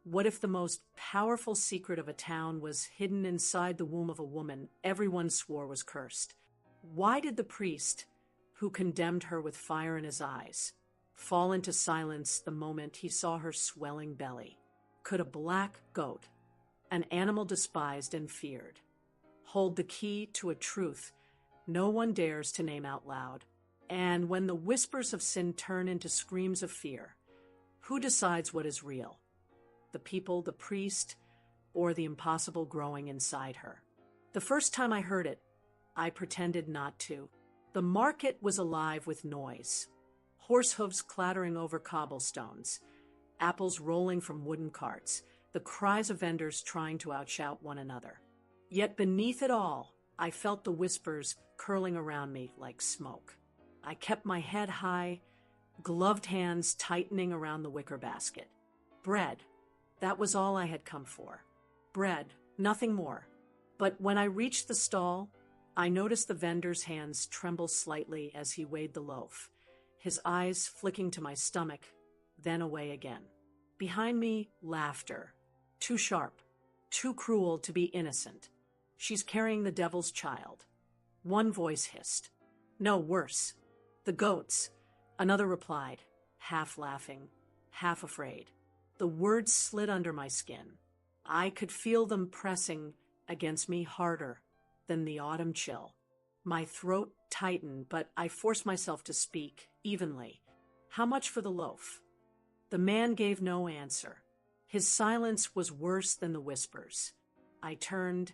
What if the most powerful secret of a town was hidden inside the womb of a woman everyone swore was cursed? Why did the priest, who condemned her with fire in his eyes, fall into silence the moment he saw her swelling belly? Could a black goat, an animal despised and feared, hold the key to a truth no one dares to name out loud? And when the whispers of sin turn into screams of fear, who decides what is real? The people, the priest, or the impossible growing inside her? The first time I heard it, I pretended not to. The market was alive with noise. Horse hooves clattering over cobblestones, apples rolling from wooden carts, the cries of vendors trying to outshout one another. Yet beneath it all, I felt the whispers curling around me like smoke. I kept my head high, gloved hands tightening around the wicker basket. Bread. That was all I had come for. Bread, nothing more. But when I reached the stall, I noticed the vendor's hands tremble slightly as he weighed the loaf, his eyes flicking to my stomach, then away again. Behind me, laughter. Too sharp, too cruel to be innocent. She's carrying the devil's child. One voice hissed. No, worse. The goats. Another replied, half laughing, half afraid. The words slid under my skin. I could feel them pressing against me harder than the autumn chill. My throat tightened, but I forced myself to speak evenly. How much for the loaf? The man gave no answer. His silence was worse than the whispers. I turned,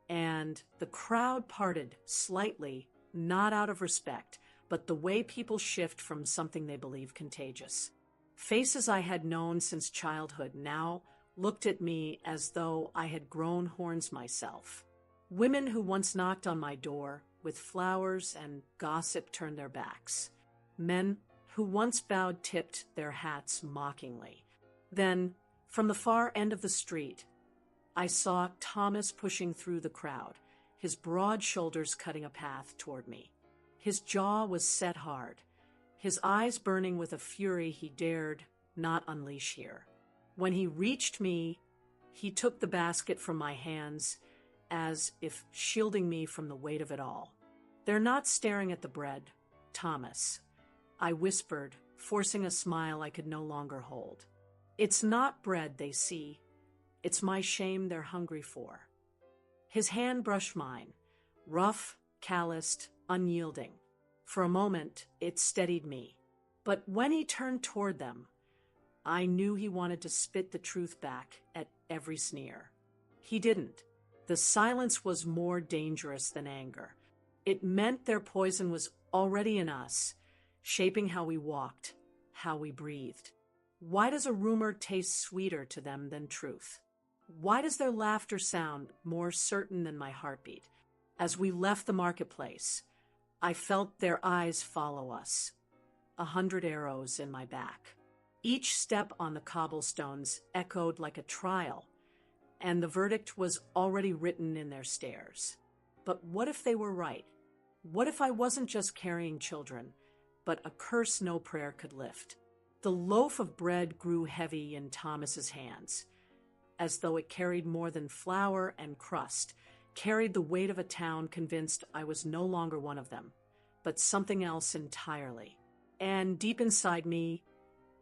and the crowd parted slightly, not out of respect, but the way people shift from something they believe contagious. Faces I had known since childhood now looked at me as though I had grown horns myself. Women who once knocked on my door with flowers and gossip turned their backs. Men who once bowed tipped their hats mockingly. Then, from the far end of the street, I saw Thomas pushing through the crowd, his broad shoulders cutting a path toward me. His jaw was set hard, his eyes burning with a fury he dared not unleash here. When he reached me, he took the basket from my hands as if shielding me from the weight of it all. They're not staring at the bread, Thomas, I whispered, forcing a smile I could no longer hold. It's not bread they see. It's my shame they're hungry for. His hand brushed mine, rough, calloused, unyielding. For a moment, it steadied me. But when he turned toward them, I knew he wanted to spit the truth back at every sneer. He didn't. The silence was more dangerous than anger. It meant their poison was already in us, shaping how we walked, how we breathed. Why does a rumor taste sweeter to them than truth? Why does their laughter sound more certain than my heartbeat? As we left the marketplace, I felt their eyes follow us, 100 arrows in my back. Each step on the cobblestones echoed like a trial, and the verdict was already written in their stares. But what if they were right? What if I wasn't just carrying children, but a curse no prayer could lift? The loaf of bread grew heavy in Thomas's hands, as though it carried more than flour and crust, carried the weight of a town convinced I was no longer one of them, but something else entirely. And deep inside me,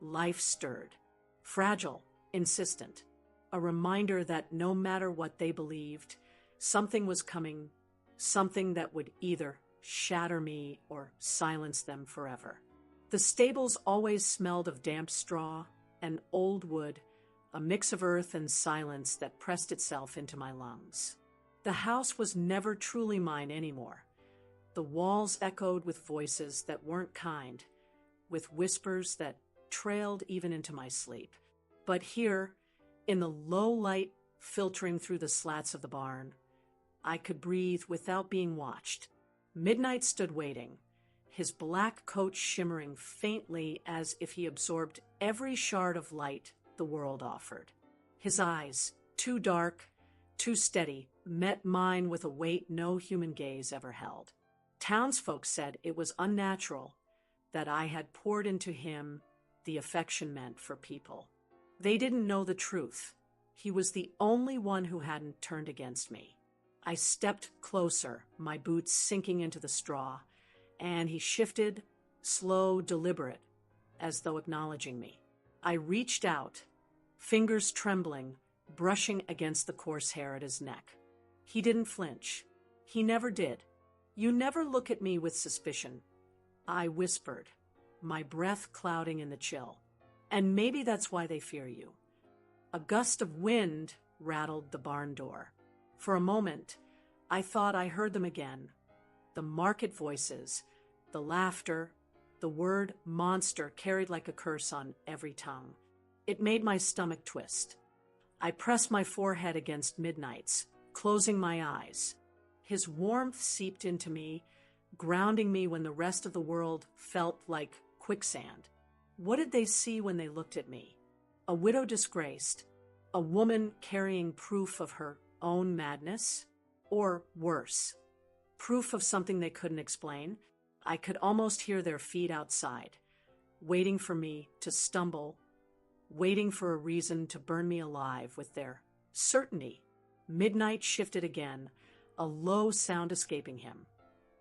life stirred, fragile, insistent, a reminder that no matter what they believed, something was coming, something that would either shatter me or silence them forever. The stables always smelled of damp straw and old wood, a mix of earth and silence that pressed itself into my lungs. The house was never truly mine anymore. The walls echoed with voices that weren't kind, with whispers that trailed even into my sleep. But here, in the low light filtering through the slats of the barn, I could breathe without being watched. Midnight stood waiting, his black coat shimmering faintly as if he absorbed every shard of light the world offered. His eyes, too dark, too steady, met mine with a weight no human gaze ever held. Townsfolk said it was unnatural that I had poured into him the affection meant for people. They didn't know the truth. He was the only one who hadn't turned against me. I stepped closer, my boots sinking into the straw, and he shifted, slow, deliberate, as though acknowledging me. I reached out, fingers trembling, brushing against the coarse hair at his neck. He didn't flinch. He never did. "You never look at me with suspicion," I whispered, my breath clouding in the chill. "And maybe that's why they fear you." A gust of wind rattled the barn door. For a moment, I thought I heard them again. The market voices, the laughter, the word monster carried like a curse on every tongue. It made my stomach twist. I pressed my forehead against Midnight's, closing my eyes. His warmth seeped into me, grounding me when the rest of the world felt like quicksand. What did they see when they looked at me? A widow disgraced, a woman carrying proof of her own madness, or worse, proof of something they couldn't explain. I could almost hear their feet outside, waiting for me to stumble, waiting for a reason to burn me alive with their certainty. Midnight shifted again, a low sound escaping him.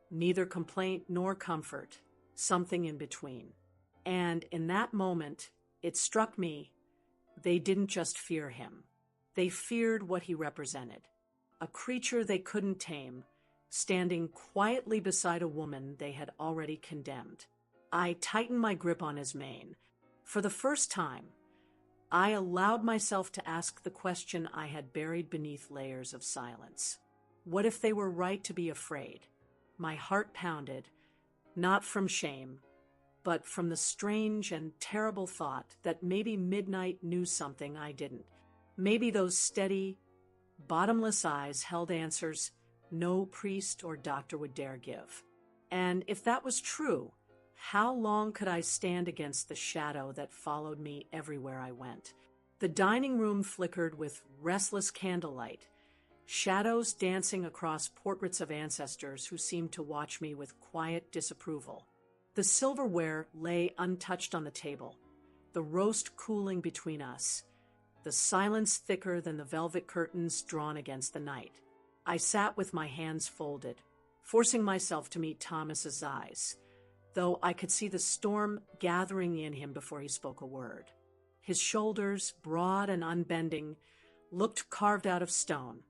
Neither complaint nor comfort, something in between. And in that moment, it struck me, they didn't just fear him. They feared what he represented. A creature they couldn't tame, standing quietly beside a woman they had already condemned. I tightened my grip on his mane. For the first time, I allowed myself to ask the question I had buried beneath layers of silence. What if they were right to be afraid? My heart pounded, not from shame, but from the strange and terrible thought that maybe Midnight knew something I didn't. Maybe those steady, bottomless eyes held answers no priest or doctor would dare give. And if that was true, how long could I stand against the shadow that followed me everywhere I went? The dining room flickered with restless candlelight, shadows dancing across portraits of ancestors who seemed to watch me with quiet disapproval. The silverware lay untouched on the table, the roast cooling between us, the silence thicker than the velvet curtains drawn against the night. I sat with my hands folded, forcing myself to meet Thomas's eyes, though I could see the storm gathering in him before he spoke a word. His shoulders, broad and unbending, looked carved out of stone,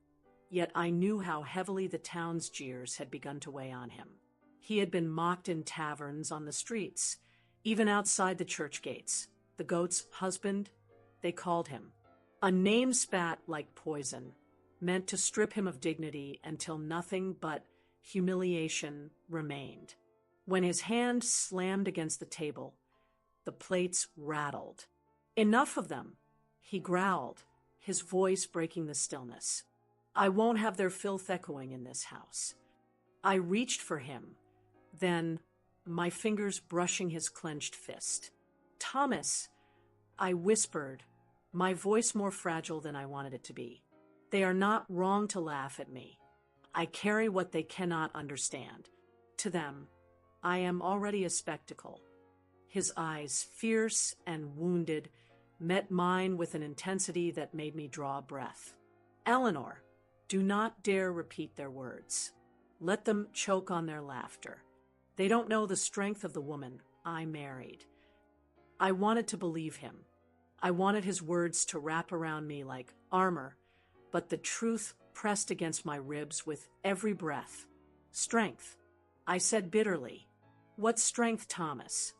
yet I knew how heavily the town's jeers had begun to weigh on him. He had been mocked in taverns, on the streets, even outside the church gates. The goat's husband, they called him. A name spat like poison, meant to strip him of dignity until nothing but humiliation remained. When his hand slammed against the table, the plates rattled. "Enough of them," he growled, his voice breaking the stillness. "I won't have their filth echoing in this house." I reached for him, then my fingers brushing his clenched fist. "Thomas," I whispered, my voice more fragile than I wanted it to be. "They are not wrong to laugh at me. I carry what they cannot understand. To them, I am already a spectacle." His eyes, fierce and wounded, met mine with an intensity that made me draw a breath. "Eleanor, do not dare repeat their words. Let them choke on their laughter. They don't know the strength of the woman I married." I wanted to believe him. I wanted his words to wrap around me like armor, but the truth pressed against my ribs with every breath. "Strength," I said bitterly. "What strength, Thomas,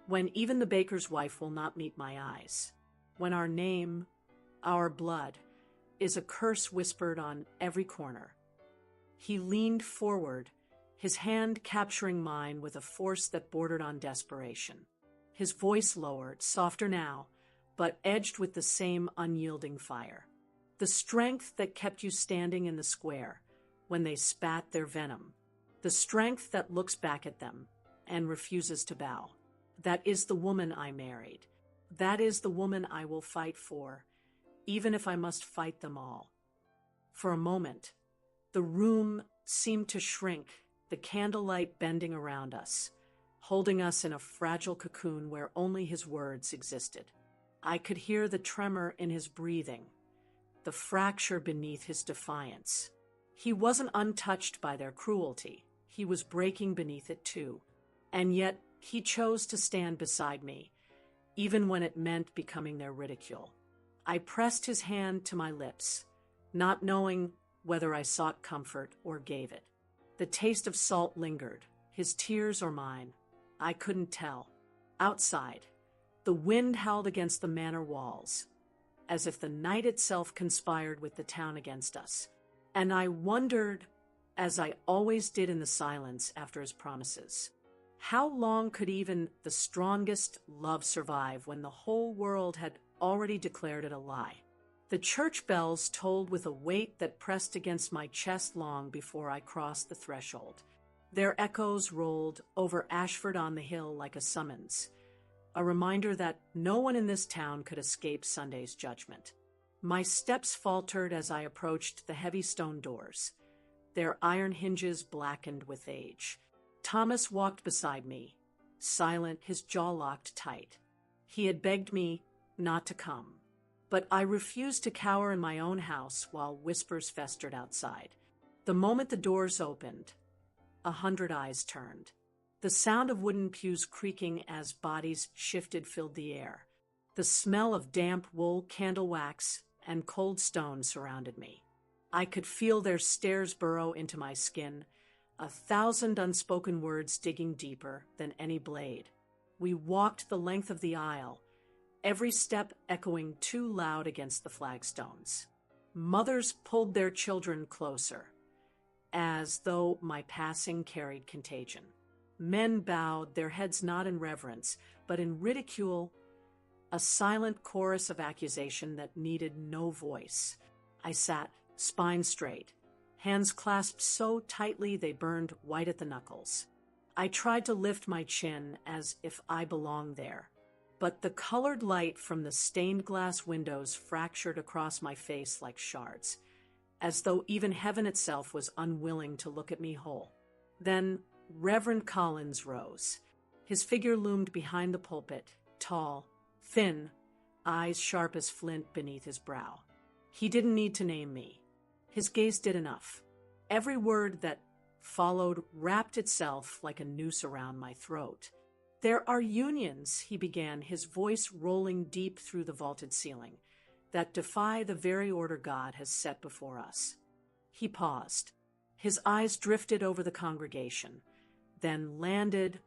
when even the baker's wife will not meet my eyes? When our name, our blood, is a curse whispered on every corner?" He leaned forward, his hand capturing mine with a force that bordered on desperation. His voice lowered, softer now, but edged with the same unyielding fire. "The strength that kept you standing in the square when they spat their venom. The strength that looks back at them and refuses to bow. That is the woman I married. That is the woman I will fight for, even if I must fight them all." For a moment, the room seemed to shrink, the candlelight bending around us, holding us in a fragile cocoon where only his words existed. I could hear the tremor in his breathing, the fracture beneath his defiance. He wasn't untouched by their cruelty. He was breaking beneath it too. And yet he chose to stand beside me, even when it meant becoming their ridicule. I pressed his hand to my lips, not knowing whether I sought comfort or gave it. The taste of salt lingered, his tears or mine. I couldn't tell. Outside, the wind howled against the manor walls, as if the night itself conspired with the town against us. And I wondered, as I always did in the silence after his promises, how long could even the strongest love survive when the whole world had already declared it a lie? The church bells tolled with a weight that pressed against my chest long before I crossed the threshold. Their echoes rolled over Ashford-on-the-Hill like a summons, a reminder that no one in this town could escape Sunday's judgment. My steps faltered as I approached the heavy stone doors, their iron hinges blackened with age. Thomas walked beside me, silent, his jaw locked tight. He had begged me not to come, but I refused to cower in my own house while whispers festered outside. The moment the doors opened, 100 eyes turned. The sound of wooden pews creaking as bodies shifted filled the air. The smell of damp wool, candle wax, and cold stone surrounded me. I could feel their stares burrow into my skin, 1,000 unspoken words digging deeper than any blade. We walked the length of the aisle, every step echoing too loud against the flagstones. Mothers pulled their children closer, as though my passing carried contagion. Men bowed, their heads not in reverence, but in ridicule, a silent chorus of accusation that needed no voice. I sat, spine straight, hands clasped so tightly they burned white at the knuckles. I tried to lift my chin as if I belonged there, but the colored light from the stained glass windows fractured across my face like shards, as though even heaven itself was unwilling to look at me whole. Then Reverend Collins rose. His figure loomed behind the pulpit, tall, thin, eyes sharp as flint beneath his brow. He didn't need to name me. His gaze did enough. Every word that followed wrapped itself like a noose around my throat. "There are unions," he began, his voice rolling deep through the vaulted ceiling, "that defy the very order God has set before us." He paused. His eyes drifted over the congregation, then landed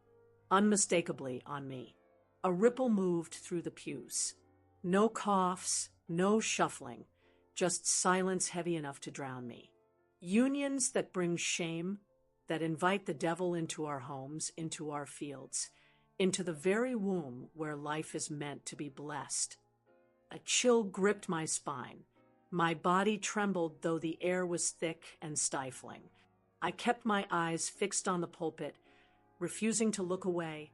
unmistakably on me. A ripple moved through the pews. No coughs, no shuffling, just silence heavy enough to drown me. Unions that bring shame, that invite the devil into our homes, into our fields, into the very womb where life is meant to be blessed. A chill gripped my spine. My body trembled though the air was thick and stifling. I kept my eyes fixed on the pulpit, refusing to look away,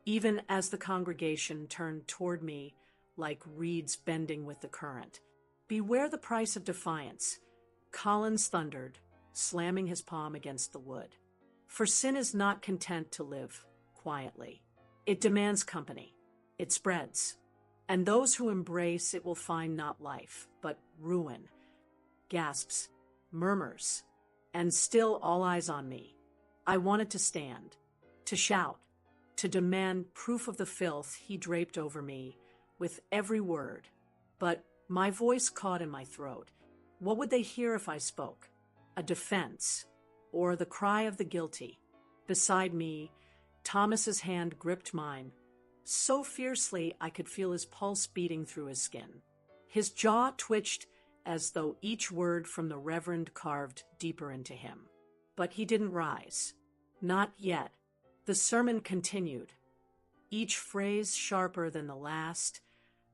even as the congregation turned toward me like reeds bending with the current. "Beware the price of defiance," Collins thundered, slamming his palm against the wood. "For sin is not content to live quietly. It demands company. It spreads. And those who embrace it will find not life, but ruin." Gasps, murmurs, and still all eyes on me. I wanted to stand, to shout, to demand proof of the filth he draped over me with every word. But my voice caught in my throat. What would they hear if I spoke? A defense, or the cry of the guilty? Beside me, Thomas's hand gripped mine, so fiercely I could feel his pulse beating through his skin. His jaw twitched as though each word from the Reverend carved deeper into him. But he didn't rise. Not yet. The sermon continued, each phrase sharper than the last,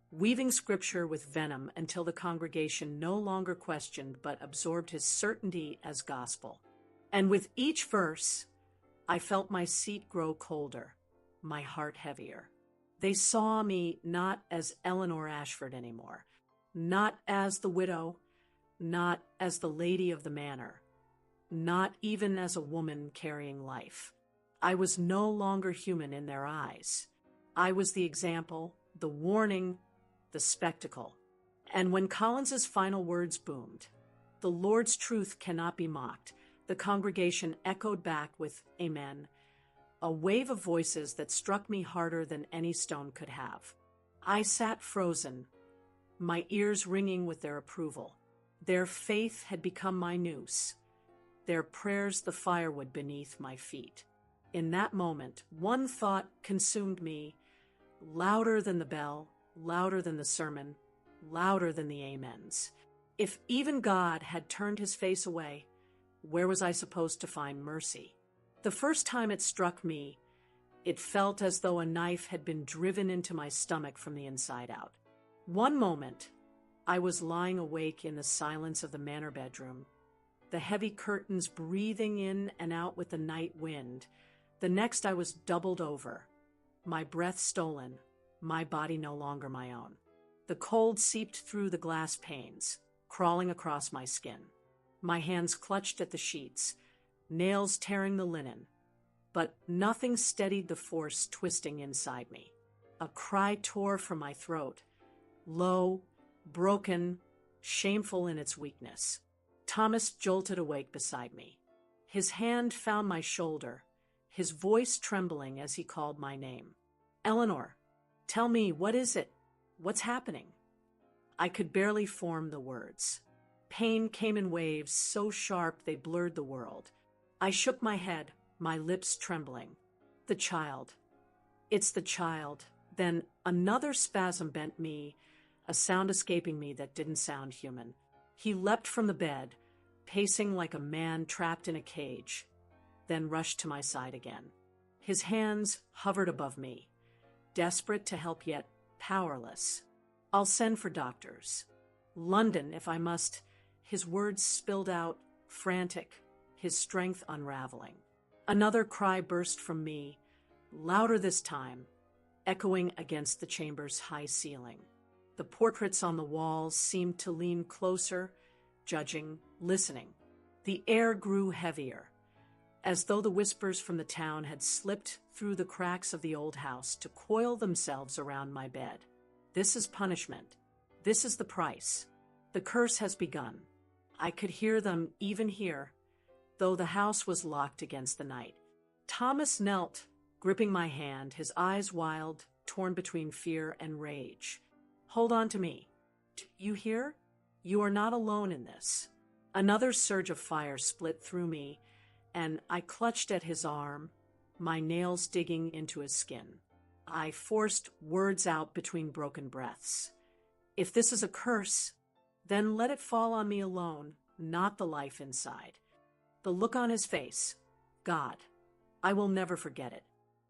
weaving scripture with venom until the congregation no longer questioned but absorbed his certainty as gospel. And with each verse, I felt my seat grow colder, my heart heavier. They saw me not as Eleanor Ashford anymore, not as the widow, not as the lady of the manor, not even as a woman carrying life. I was no longer human in their eyes. I was the example, the warning, the spectacle. And when Collins's final words boomed, "The Lord's truth cannot be mocked," the congregation echoed back with "Amen," a wave of voices that struck me harder than any stone could have. I sat frozen, my ears ringing with their approval. Their faith had become my noose, their prayers the firewood beneath my feet. In that moment, one thought consumed me, louder than the bell, louder than the sermon, louder than the amens. If even God had turned his face away, where was I supposed to find mercy? The first time it struck me, it felt as though a knife had been driven into my stomach from the inside out. One moment, I was lying awake in the silence of the manor bedroom, the heavy curtains breathing in and out with the night wind. The next, I was doubled over, my breath stolen, my body no longer my own. The cold seeped through the glass panes, crawling across my skin. My hands clutched at the sheets, nails tearing the linen, but nothing steadied the force twisting inside me. A cry tore from my throat, low, broken, shameful in its weakness. Thomas jolted awake beside me. His hand found my shoulder, his voice trembling as he called my name. "Eleanor, tell me, what is it? What's happening?" I could barely form the words. Pain came in waves so sharp they blurred the world. I shook my head, my lips trembling. "The child. It's the child." Then another spasm bent me, a sound escaping me that didn't sound human. He leapt from the bed, pacing like a man trapped in a cage, then rushed to my side again. His hands hovered above me, desperate to help yet powerless. "I'll send for doctors. London, if I must." His words spilled out, frantic, his strength unraveling. Another cry burst from me, louder this time, echoing against the chamber's high ceiling. The portraits on the walls seemed to lean closer, judging, listening. The air grew heavier, as though the whispers from the town had slipped through the cracks of the old house to coil themselves around my bed. This is punishment. This is the price. The curse has begun. I could hear them even here, though the house was locked against the night. Thomas knelt, gripping my hand, his eyes wild, torn between fear and rage. "Hold on to me. You hear? You are not alone in this." Another surge of fire split through me, and I clutched at his arm, my nails digging into his skin. I forced words out between broken breaths. "If this is a curse, then let it fall on me alone, not the life inside." The look on his face, God, I will never forget it.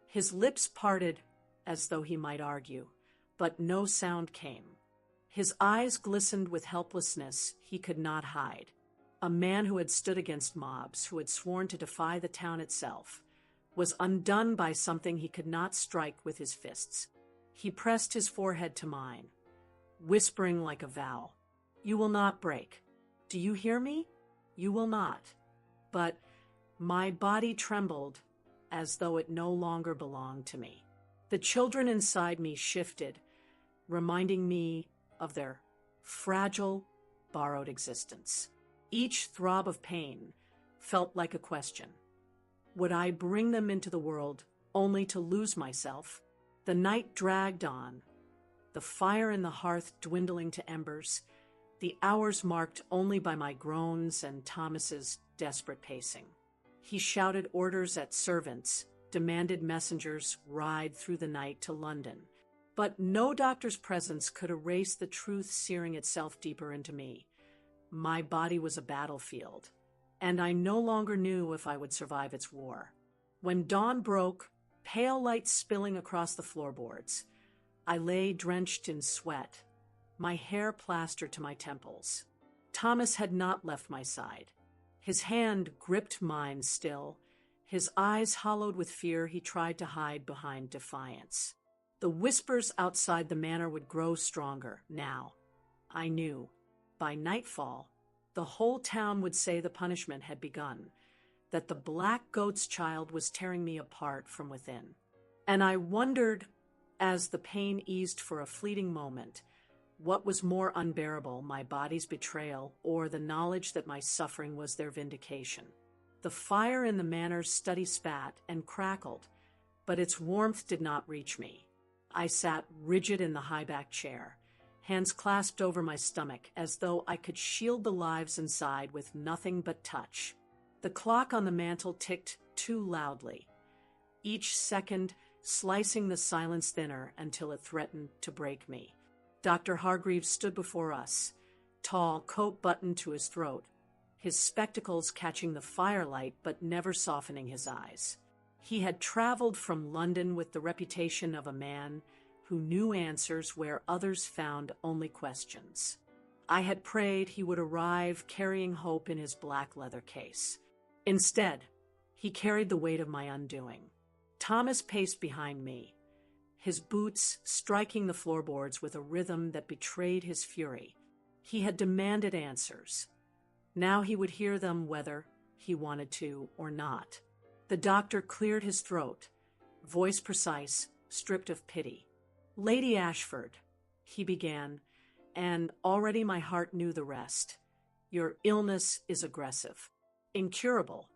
His lips parted as though he might argue, but no sound came. His eyes glistened with helplessness he could not hide. A man who had stood against mobs, who had sworn to defy the town itself, was undone by something he could not strike with his fists. He pressed his forehead to mine, whispering like a vow, "You will not break. Do you hear me? You will not." But my body trembled as though it no longer belonged to me. The children inside me shifted, reminding me of their fragile, borrowed existence. Each throb of pain felt like a question. Would I bring them into the world only to lose myself? The night dragged on, the fire in the hearth dwindling to embers, the hours marked only by my groans and Thomas's desperate pacing. He shouted orders at servants, demanded messengers ride through the night to London. But no doctor's presence could erase the truth searing itself deeper into me. My body was a battlefield, and I no longer knew if I would survive its war. When dawn broke, pale light spilling across the floorboards, I lay drenched in sweat, my hair plastered to my temples. Thomas had not left my side. His hand gripped mine still, his eyes hollowed with fear he tried to hide behind defiance. The whispers outside the manor would grow stronger now. I knew. By nightfall, the whole town would say the punishment had begun, that the black goat's child was tearing me apart from within. And I wondered, as the pain eased for a fleeting moment, What was more unbearable, my body's betrayal or the knowledge that my suffering was their vindication? The fire in the manor's study spat and crackled, but its warmth did not reach me. I sat rigid in the high-backed chair, hands clasped over my stomach as though I could shield the lives inside with nothing but touch. The clock on the mantel ticked too loudly, each second slicing the silence thinner until it threatened to break me. Dr. Hargreaves stood before us, tall, coat buttoned to his throat, his spectacles catching the firelight but never softening his eyes. He had traveled from London with the reputation of a man who knew answers where others found only questions. I had prayed he would arrive carrying hope in his black leather case. Instead, he carried the weight of my undoing. Thomas paced behind me, his boots striking the floorboards with a rhythm that betrayed his fury. He had demanded answers. Now he would hear them whether he wanted to or not. The doctor cleared his throat, voice precise, stripped of pity. "Lady Ashford," he began, and already my heart knew the rest. "Your illness is aggressive, incurable."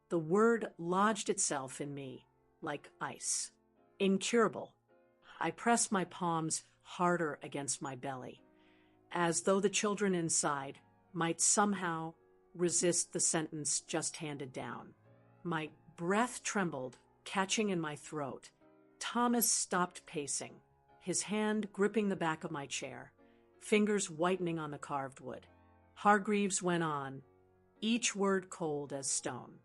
The word lodged itself in me like ice. Incurable. I pressed my palms harder against my belly, as though the children inside might somehow resist the sentence just handed down. My breath trembled, catching in my throat. Thomas stopped pacing, his hand gripping the back of my chair, fingers whitening on the carved wood. Hargreaves went on, each word cold as stone.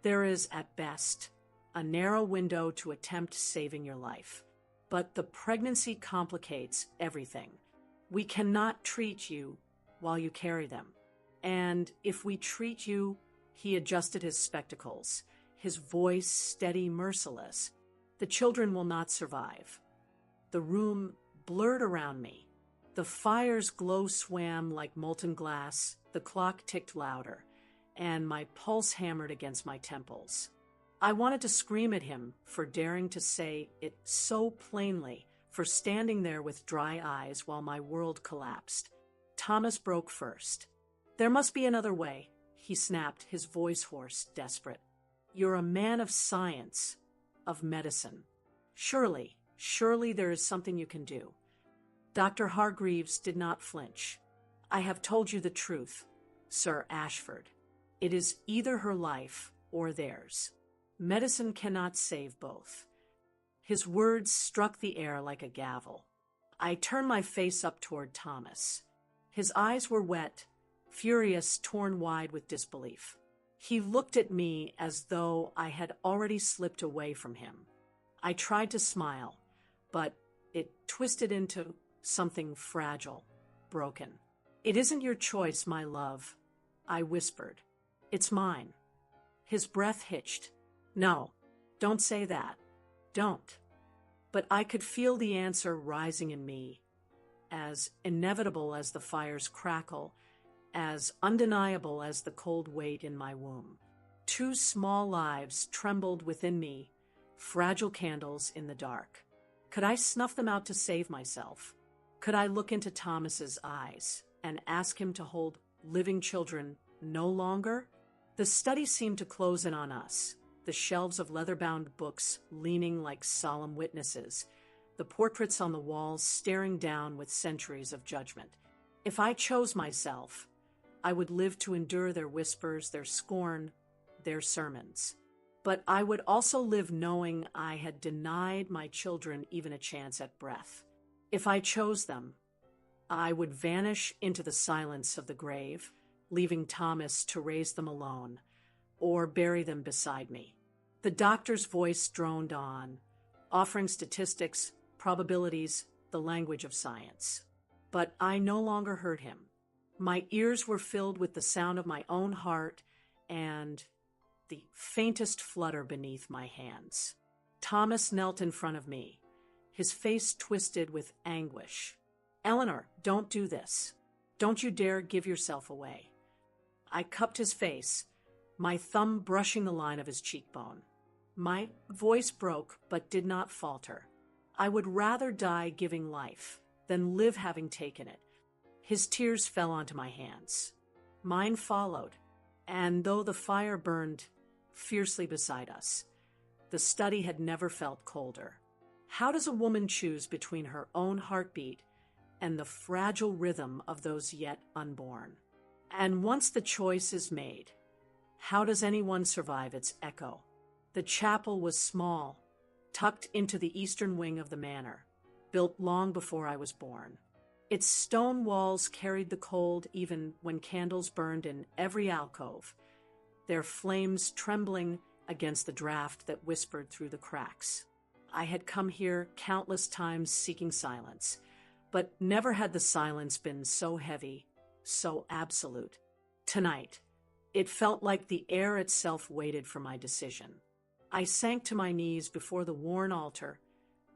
"There is, at best, a narrow window to attempt saving your life. But the pregnancy complicates everything. We cannot treat you while you carry them. And if we treat you," he adjusted his spectacles, his voice steady, merciless, "the children will not survive." The room blurred around me. The fire's glow swam like molten glass, the clock ticked louder, and my pulse hammered against my temples. I wanted to scream at him for daring to say it so plainly, for standing there with dry eyes while my world collapsed. Thomas broke first. "There must be another way," he snapped, his voice hoarse, desperate. "You're a man of science, of medicine. Surely there is something you can do." Dr. Hargreaves did not flinch. "I have told you the truth, Sir Ashford. It is either her life or theirs. Medicine cannot save both." His words struck the air like a gavel. I turned my face up toward Thomas. His eyes were wet, furious, torn wide with disbelief. He looked at me as though I had already slipped away from him. I tried to smile, but it twisted into something fragile, broken. "It isn't your choice, my love," I whispered. "It's mine." His breath hitched. "No, don't say that. Don't." But I could feel the answer rising in me, as inevitable as the fire's crackle, as undeniable as the cold weight in my womb. Two small lives trembled within me, fragile candles in the dark. Could I snuff them out to save myself? Could I look into Thomas's eyes and ask him to hold living children no longer? The study seemed to close in on us, the shelves of leather-bound books leaning like solemn witnesses, the portraits on the walls staring down with centuries of judgment. If I chose myself, I would live to endure their whispers, their scorn, their sermons. But I would also live knowing I had denied my children even a chance at breath. If I chose them, I would vanish into the silence of the grave, leaving Thomas to raise them alone, or bury them beside me. The doctor's voice droned on, offering statistics, probabilities, the language of science. But I no longer heard him. My ears were filled with the sound of my own heart and the faintest flutter beneath my hands. Thomas knelt in front of me, his face twisted with anguish. "Eleanor, don't do this. Don't you dare give yourself away." I cupped his face, my thumb brushing the line of his cheekbone. My voice broke, but did not falter. "I would rather die giving life. than live having taken it. His tears fell onto my hands. Mine followed, and though the fire burned fiercely beside us, the study had never felt colder. How does a woman choose between her own heartbeat and the fragile rhythm of those yet unborn? And once the choice is made, how does anyone survive its echo? The chapel was small, tucked into the eastern wing of the manor, built long before I was born. Its stone walls carried the cold even when candles burned in every alcove, their flames trembling against the draft that whispered through the cracks. I had come here countless times seeking silence, but never had the silence been so heavy, so absolute. Tonight, it felt like the air itself waited for my decision. I sank to my knees before the worn altar,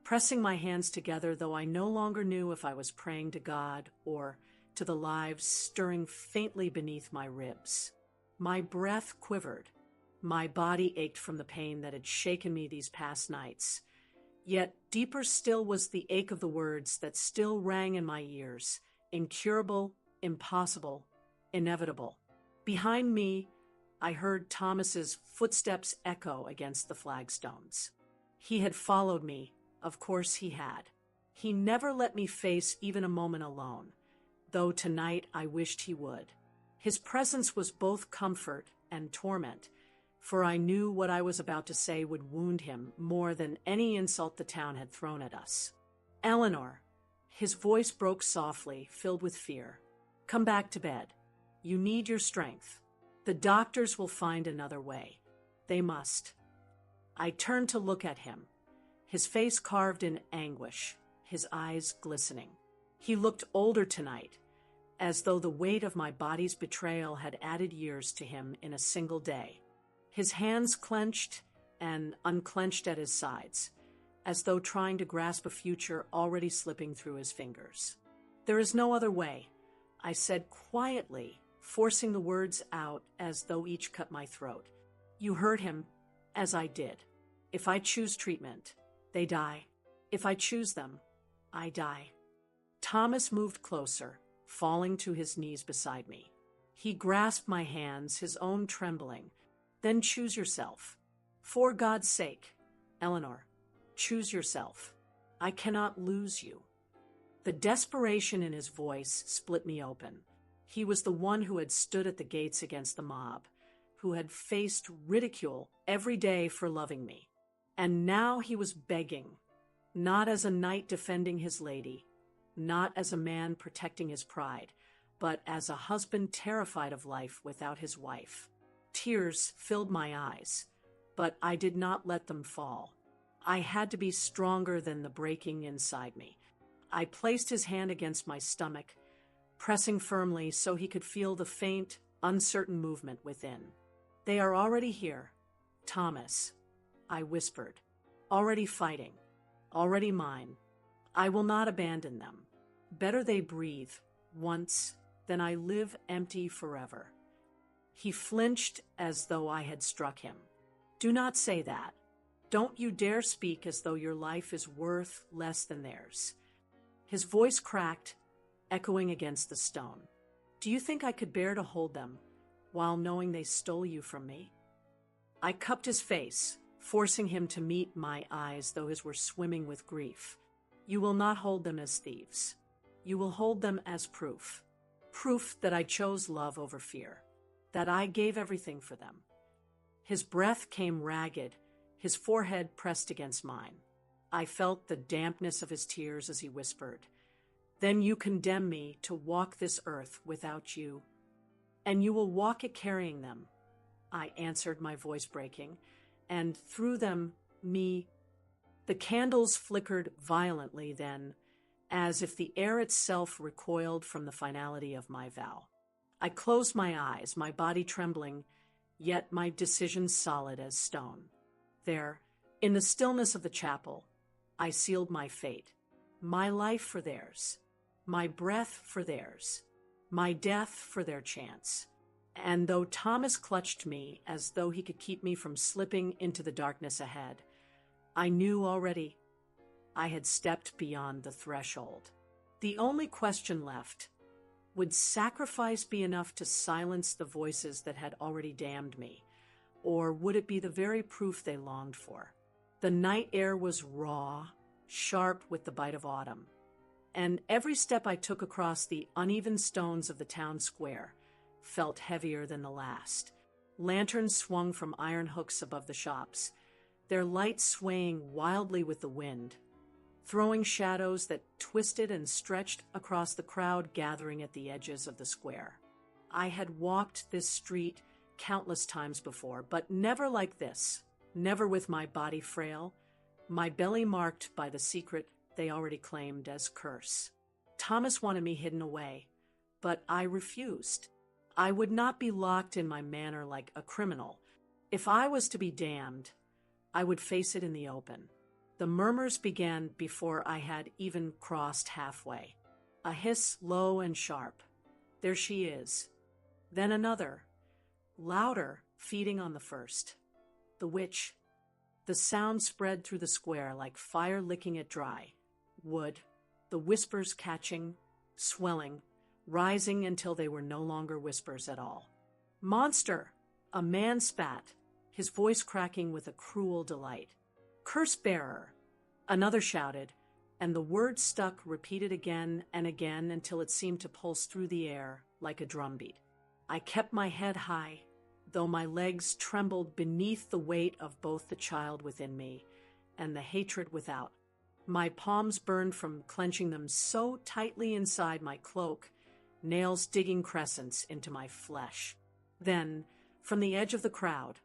pressing my hands together, though I no longer knew if I was praying to God or to the lives stirring faintly beneath my ribs. My breath quivered. My body ached from the pain that had shaken me these past nights. Yet deeper still was the ache of the words that still rang in my ears: incurable, impossible, inevitable. Behind me, I heard Thomas's footsteps echo against the flagstones. He had followed me, of course he had. He never let me face even a moment alone, though tonight I wished he would. His presence was both comfort and torment, for I knew what I was about to say would wound him more than any insult the town had thrown at us. "Eleanor," his voice broke softly, filled with fear. "Come back to bed. You need your strength. The doctors will find another way. They must." I turned to look at him, his face carved in anguish, his eyes glistening. He looked older tonight, as though the weight of my body's betrayal had added years to him in a single day. His hands clenched and unclenched at his sides, as though trying to grasp a future already slipping through his fingers. "There is no other way," I said quietly, forcing the words out as though each cut my throat. "You heard him, as I did. If I choose treatment, they die. If I choose them, I die." Thomas moved closer, falling to his knees beside me. He grasped my hands, his own trembling. "Then choose yourself. For God's sake, Eleanor, choose yourself. I cannot lose you." The desperation in his voice split me open. He was the one who had stood at the gates against the mob, who had faced ridicule every day for loving me. And now he was begging, not as a knight defending his lady, not as a man protecting his pride, but as a husband terrified of life without his wife. Tears filled my eyes, but I did not let them fall. I had to be stronger than the breaking inside me. I placed his hand against my stomach, pressing firmly so he could feel the faint, uncertain movement within. "They are already here, Thomas," I whispered. "Already fighting, already mine. I will not abandon them. Better they breathe once than I live empty forever." He flinched as though I had struck him. "Do not say that. Don't you dare speak as though your life is worth less than theirs." His voice cracked, echoing against the stone. "Do you think I could bear to hold them while knowing they stole you from me?" I cupped his face, forcing him to meet my eyes, though his were swimming with grief. "You will not hold them as thieves. You will hold them as proof. Proof that I chose love over fear, that I gave everything for them." His breath came ragged, his forehead pressed against mine. I felt the dampness of his tears as he whispered, "Then you condemn me to walk this earth without you, and you will walk it carrying them," I answered, my voice breaking, "and through them, me." The candles flickered violently then, as if the air itself recoiled from the finality of my vow. I closed my eyes, my body trembling, yet my decision solid as stone. There, in the stillness of the chapel, I sealed my fate. My life for theirs, my breath for theirs, my death for their chance. And though Thomas clutched me as though he could keep me from slipping into the darkness ahead, I knew already I had stepped beyond the threshold. The only question left: would sacrifice be enough to silence the voices that had already damned me, or would it be the very proof they longed for? The night air was raw, sharp with the bite of autumn, and every step I took across the uneven stones of the town square felt heavier than the last. Lanterns swung from iron hooks above the shops, their light swaying wildly with the wind, throwing shadows that twisted and stretched across the crowd gathering at the edges of the square. I had walked this street countless times before, but never like this, never with my body frail, my belly marked by the secret they already claimed as curse. Thomas wanted me hidden away, but I refused. I would not be locked in my manor like a criminal. If I was to be damned, I would face it in the open. The murmurs began before I had even crossed halfway. A hiss low and sharp. There she is. Then another, louder, feeding on the first. The witch. The sound spread through the square like fire licking it dry. Wood, the whispers catching, swelling, rising until they were no longer whispers at all. Monster! A man spat, his voice cracking with a cruel delight. Curse-bearer! Another shouted, and the word stuck repeated again and again until it seemed to pulse through the air like a drumbeat. I kept my head high, though my legs trembled beneath the weight of both the child within me and the hatred without. My palms burned from clenching them so tightly inside my cloak, nails digging crescents into my flesh. Then, from the edge of the crowd,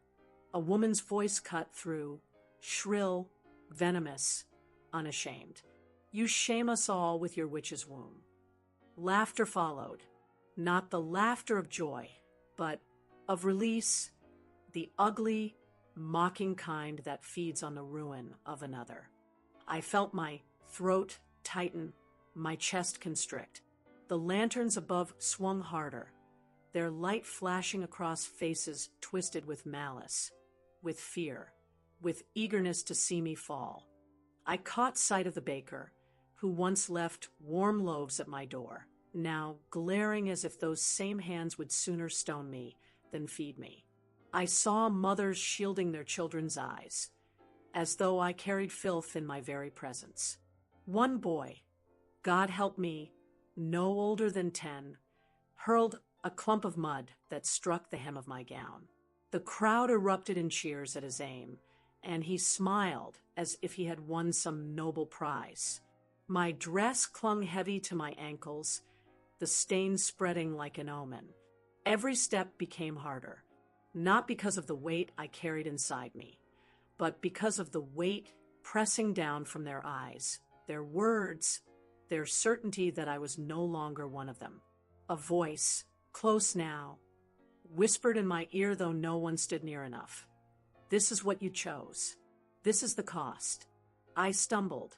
a woman's voice cut through, shrill, venomous, unashamed. You shame us all with your witch's womb. Laughter followed, not the laughter of joy, but of release, the ugly, mocking kind that feeds on the ruin of another. I felt my throat tighten, my chest constrict. The lanterns above swung harder, their light flashing across faces twisted with malice, with fear, with eagerness to see me fall. I caught sight of the baker, who once left warm loaves at my door, now glaring as if those same hands would sooner stone me than feed me. I saw mothers shielding their children's eyes, as though I carried filth in my very presence. One boy, God help me, no older than 10, hurled a clump of mud that struck the hem of my gown. The crowd erupted in cheers at his aim, and he smiled as if he had won some noble prize. My dress clung heavy to my ankles, the stains spreading like an omen. Every step became harder, not because of the weight I carried inside me, but because of the weight pressing down from their eyes, their words, their certainty that I was no longer one of them. A voice, close now, whispered in my ear though no one stood near enough. This is what you chose. This is the cost. I stumbled.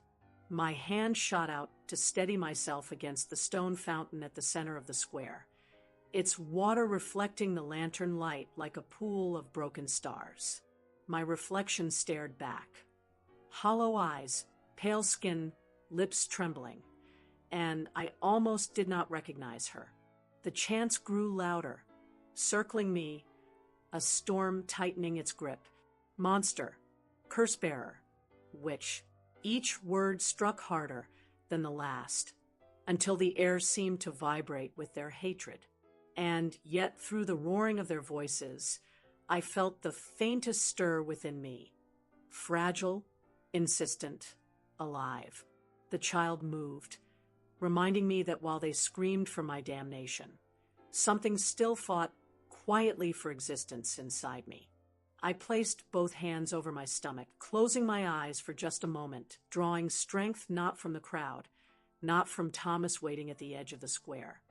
My hand shot out to steady myself against the stone fountain at the center of the square, its water reflecting the lantern light like a pool of broken stars. My reflection stared back. Hollow eyes, pale skin, lips trembling, and I almost did not recognize her. The chants grew louder, circling me, a storm tightening its grip. Monster, curse-bearer, witch. Each word struck harder than the last, until the air seemed to vibrate with their hatred. And yet through the roaring of their voices, I felt the faintest stir within me. Fragile, insistent, alive. The child moved, reminding me that while they screamed for my damnation, something still fought quietly for existence inside me. I placed both hands over my stomach, closing my eyes for just a moment, drawing strength not from the crowd, not from Thomas waiting at the edge of the square,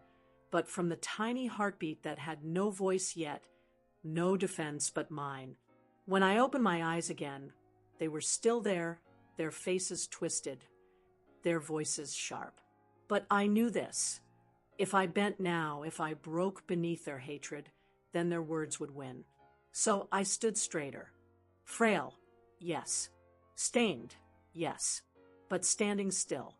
but from the tiny heartbeat that had no voice yet, no defense but mine. When I opened my eyes again, they were still there, their faces twisted, their voices sharp. But I knew this. If I bent now, if I broke beneath their hatred, then their words would win. So I stood straighter. Frail, yes. Stained, yes. But standing still.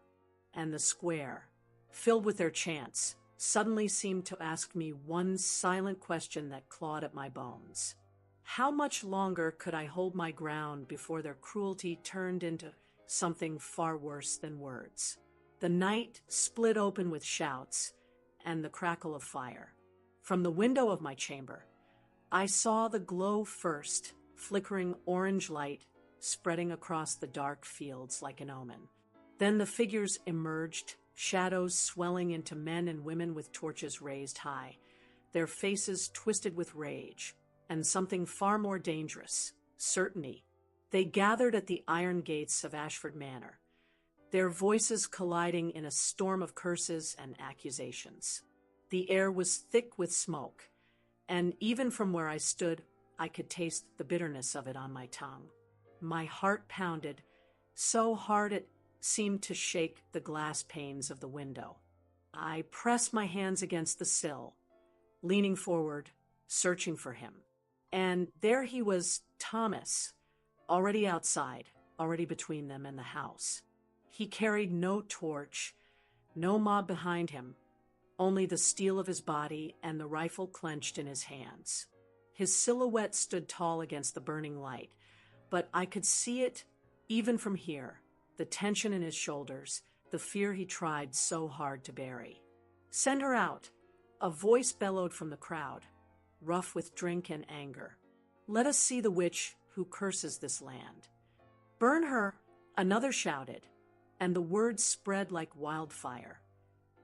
And the square, filled with their chants, suddenly seemed to ask me one silent question that clawed at my bones. How much longer could I hold my ground before their cruelty turned into something far worse than words? The night split open with shouts and the crackle of fire. From the window of my chamber, I saw the glow first, flickering orange light spreading across the dark fields like an omen. Then the figures emerged, shadows swelling into men and women with torches raised high, their faces twisted with rage, and something far more dangerous, certainty. They gathered at the iron gates of Ashford Manor, their voices colliding in a storm of curses and accusations. The air was thick with smoke, and even from where I stood, I could taste the bitterness of it on my tongue. My heart pounded so hard it seemed to shake the glass panes of the window. I pressed my hands against the sill, leaning forward, searching for him. And there he was, Thomas, already outside, already between them and the house. He carried no torch, no mob behind him, only the steel of his body and the rifle clenched in his hands. His silhouette stood tall against the burning light, but I could see it even from here, the tension in his shoulders, the fear he tried so hard to bury. "Send her out," a voice bellowed from the crowd, rough with drink and anger. "Let us see the witch who curses this land." "Burn her," another shouted, and the words spread like wildfire,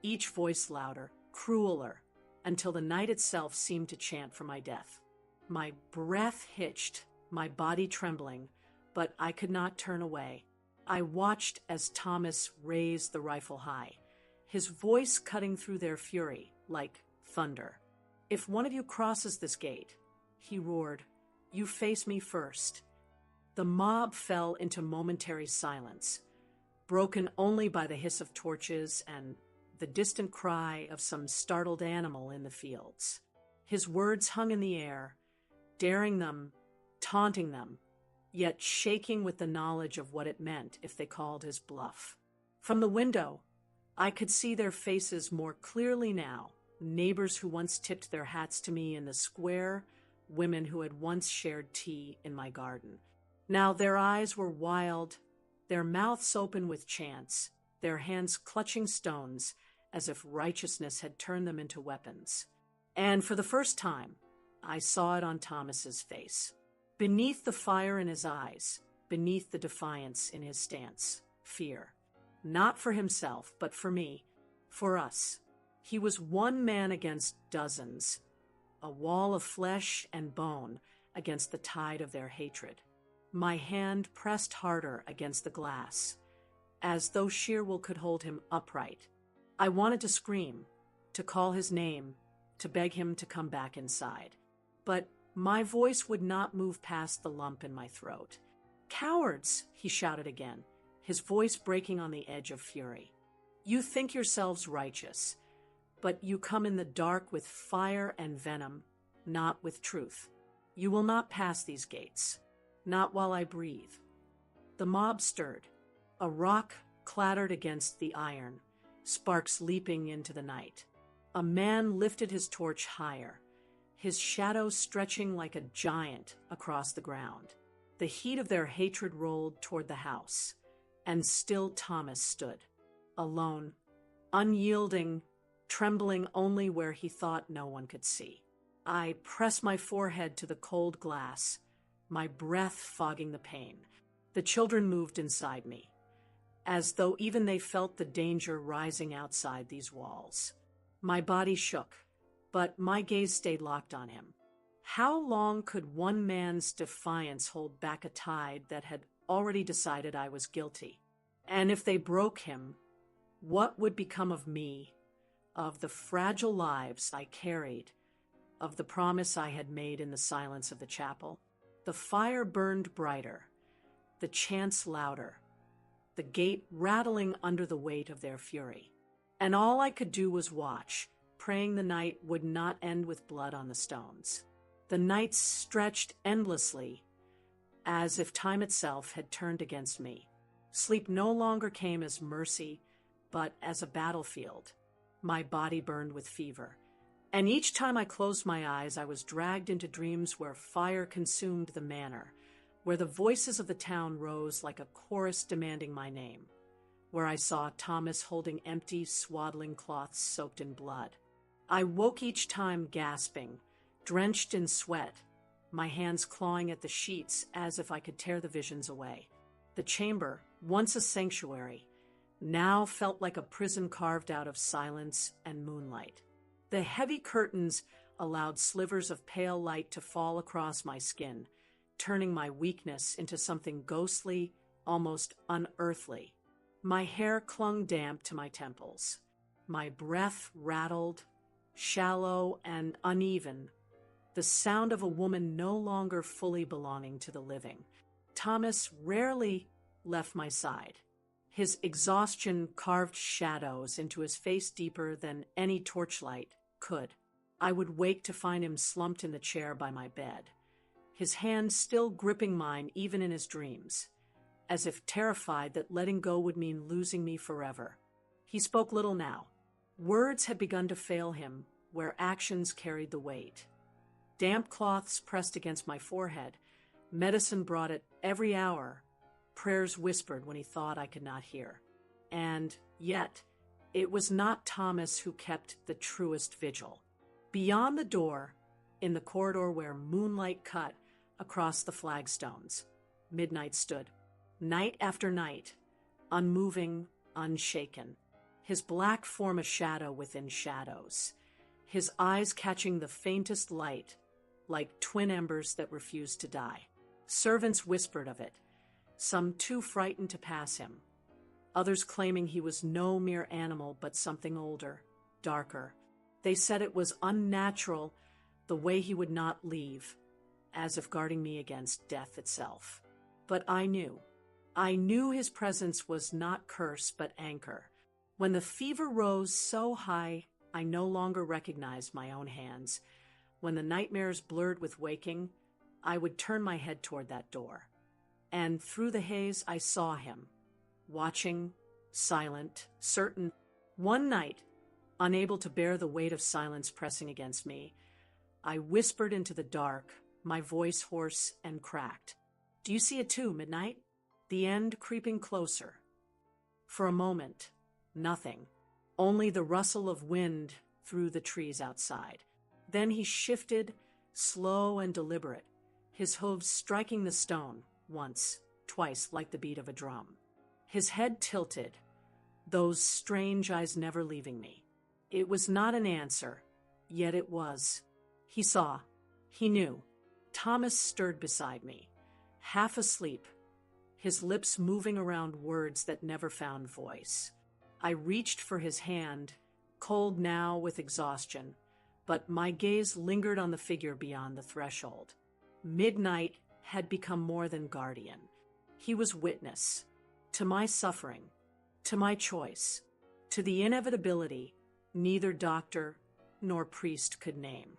each voice louder, crueler, until the night itself seemed to chant for my death. My breath hitched, my body trembling, but I could not turn away. I watched as Thomas raised the rifle high, his voice cutting through their fury like thunder. "If one of you crosses this gate," he roared, "you face me first." The mob fell into momentary silence, broken only by the hiss of torches and the distant cry of some startled animal in the fields. His words hung in the air, daring them, taunting them, yet shaking with the knowledge of what it meant if they called his bluff. From the window, I could see their faces more clearly now, neighbors who once tipped their hats to me in the square, women who had once shared tea in my garden. Now their eyes were wild, their mouths open with chants, their hands clutching stones as if righteousness had turned them into weapons. And for the first time, I saw it on Thomas's face. Beneath the fire in his eyes, beneath the defiance in his stance, fear. Not for himself, but for me, for us. He was one man against dozens, a wall of flesh and bone against the tide of their hatred. My hand pressed harder against the glass, as though sheer will could hold him upright. I wanted to scream, to call his name, to beg him to come back inside. But my voice would not move past the lump in my throat. "Cowards!" he shouted again, his voice breaking on the edge of fury. "You think yourselves righteous, but you come in the dark with fire and venom, not with truth. You will not pass these gates, not while I breathe." The mob stirred. A rock clattered against the iron, sparks leaping into the night. A man lifted his torch higher, his shadow stretching like a giant across the ground. The heat of their hatred rolled toward the house, and still Thomas stood, alone, unyielding, trembling only where he thought no one could see. I pressed my forehead to the cold glass, my breath fogging the pain. The children moved inside me, as though even they felt the danger rising outside these walls. My body shook, but my gaze stayed locked on him. How long could one man's defiance hold back a tide that had already decided I was guilty? And if they broke him, what would become of me, of the fragile lives I carried, of the promise I had made in the silence of the chapel? The fire burned brighter, the chants louder, the gate rattling under the weight of their fury. And all I could do was watch, praying the night would not end with blood on the stones. The nights stretched endlessly, as if time itself had turned against me. Sleep no longer came as mercy, but as a battlefield, My body burned with fever. And each time I closed my eyes, I was dragged into dreams where fire consumed the manor, where the voices of the town rose like a chorus demanding my name, where I saw Thomas holding empty, swaddling cloths soaked in blood. I woke each time gasping, drenched in sweat, my hands clawing at the sheets as if I could tear the visions away. The chamber, once a sanctuary, now felt like a prison carved out of silence and moonlight. The heavy curtains allowed slivers of pale light to fall across my skin, turning my weakness into something ghostly, almost unearthly. My hair clung damp to my temples. My breath rattled, shallow and uneven, the sound of a woman no longer fully belonging to the living. Thomas rarely left my side. His exhaustion carved shadows into his face deeper than any torchlight could. I would wake to find him slumped in the chair by my bed, his hand still gripping mine even in his dreams, as if terrified that letting go would mean losing me forever. He spoke little now. Words had begun to fail him where actions carried the weight. Damp cloths pressed against my forehead, medicine brought it every hour, prayers whispered when he thought I could not hear. And yet, it was not Thomas who kept the truest vigil. Beyond the door, in the corridor where moonlight cut across the flagstones, midnight stood, night after night, unmoving, unshaken, his black form a shadow within shadows, his eyes catching the faintest light, like twin embers that refused to die. Servants whispered of it, some too frightened to pass him, others claiming he was no mere animal but something older, darker. They said it was unnatural the way he would not leave, as if guarding me against death itself. But I knew his presence was not curse but anchor. When the fever rose so high, I no longer recognized my own hands. When the nightmares blurred with waking, I would turn my head toward that door. And through the haze, I saw him, watching, silent, certain. One night, unable to bear the weight of silence pressing against me, I whispered into the dark, my voice hoarse and cracked. "Do you see it too, Midnight?" The end creeping closer. For a moment, nothing, only the rustle of wind through the trees outside. Then he shifted, slow and deliberate, his hooves striking the stone, once, twice like the beat of a drum. His head tilted, those strange eyes never leaving me. It was not an answer, yet it was. He saw, he knew. Thomas stirred beside me, half asleep, his lips moving around words that never found voice. I reached for his hand, cold now with exhaustion, but my gaze lingered on the figure beyond the threshold. Midnight had become more than guardian. He was witness to my suffering, to my choice, to the inevitability neither doctor nor priest could name.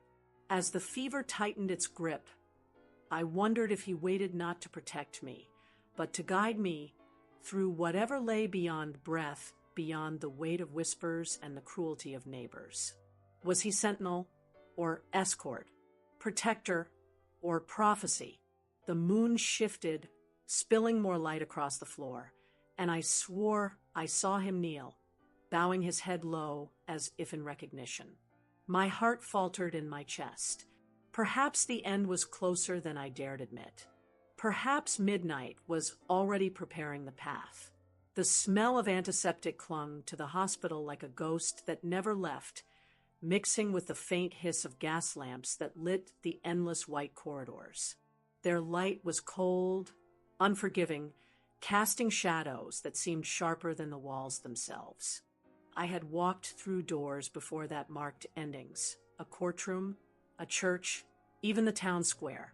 As the fever tightened its grip, I wondered if he waited not to protect me, but to guide me through whatever lay beyond breath, beyond the weight of whispers and the cruelty of neighbors. Was he sentinel or escort, protector or prophecy? The moon shifted, spilling more light across the floor, and I swore I saw him kneel, bowing his head low as if in recognition. My heart faltered in my chest. Perhaps the end was closer than I dared admit. Perhaps midnight was already preparing the path. The smell of antiseptic clung to the hospital like a ghost that never left, mixing with the faint hiss of gas lamps that lit the endless white corridors. Their light was cold, unforgiving, casting shadows that seemed sharper than the walls themselves. I had walked through doors before that marked endings, a courtroom, a church, even the town square,